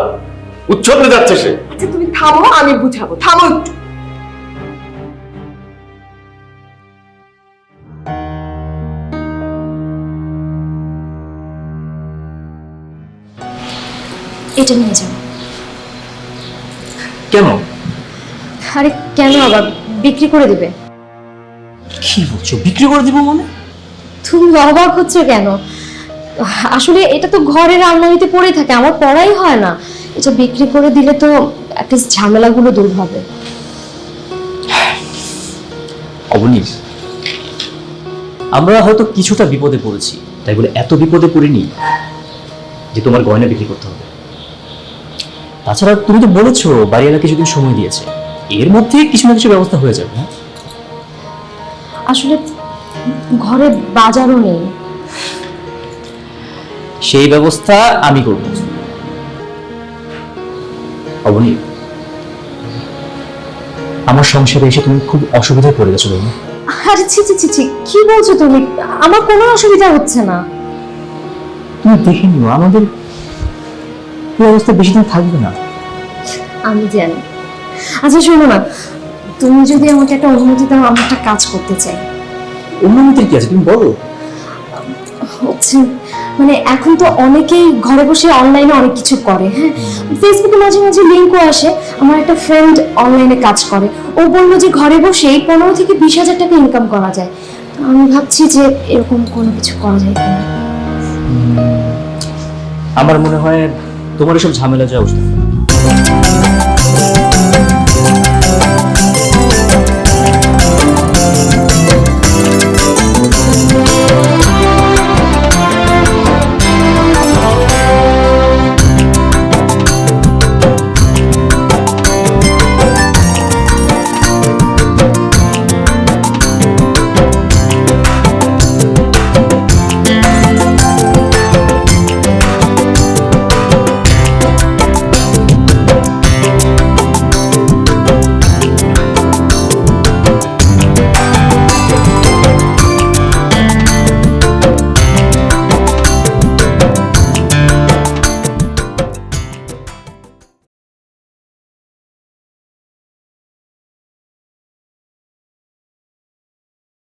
উচ্ছন্নে যাচ্ছে সে। আচ্ছা তুমি থামো, আমি বুঝাবো। থামো একটু। এটা নিয়ে যাও। কেন? আরে কেন আবার, বিক্রি করে দিবে। কি বলছো, বিক্রি করে দিব মানে? তুমি অবাক হচ্ছ কেন? আসলে এটা তো ঘরের আলমারিতে পড়ে থাকে, আমার পড়াই হয় না। এটা বিক্রি করে দিলে তো অ্যাটলিস্ট ঝামেলাগুলো দূর হবে। অবনী, আমরা হয়তো কিছুটা বিপদে পড়েছি, তাই বলে এত বিপদে পড়িনি যে তোমার গয়না বিক্রি করতে হবে। তাছাড়া তুমি তো বলেছো বাড়িওয়ালা কিছুদিন সময় দিয়েছে, এর মধ্যে কিছু না কিছু ব্যবস্থা হয়ে যাবে। আসলে ঘরে বাজারও নেই। সেই ব্যবস্থা আমি করব। অবনী, আমার সংসারে এসে তুমি খুব অসুবিধায় পড়ে গেছো। আরে ছি ছি ছি ছি, কি বলছো তুমি? আমার কোনো অসুবিধা হচ্ছে না। তুমি দেখে নিও, আমাদের এই অবস্থা বেশি দিন থাকবে না। আমি জানি। আচ্ছা শোনো না, তুমি যদি আমাকে একটা অনুমতি দাও, আমি একটা কাজ করতে চাই। অনুমতির কি আছে, তুমি বলো। হচ্ছে মানে এখন তো অনেকেই ঘরে বসে অনলাইনে অনেক কিছু করে। হ্যাঁ, ফেসবুকে মাঝে মাঝে লিঙ্কও আসে। আমার একটা ফ্রেন্ড অনলাইনে কাজ করে, ও বললো যে ঘরে বসেই 15 থেকে 20,000 টাকা ইনকাম করা যায়। তো আমি ভাবছি যে এরকম কোনো কিছু করা যায় কিনা। আমার মনে হয় তোমার এসব ঝামেলা যাওয়া উচিত।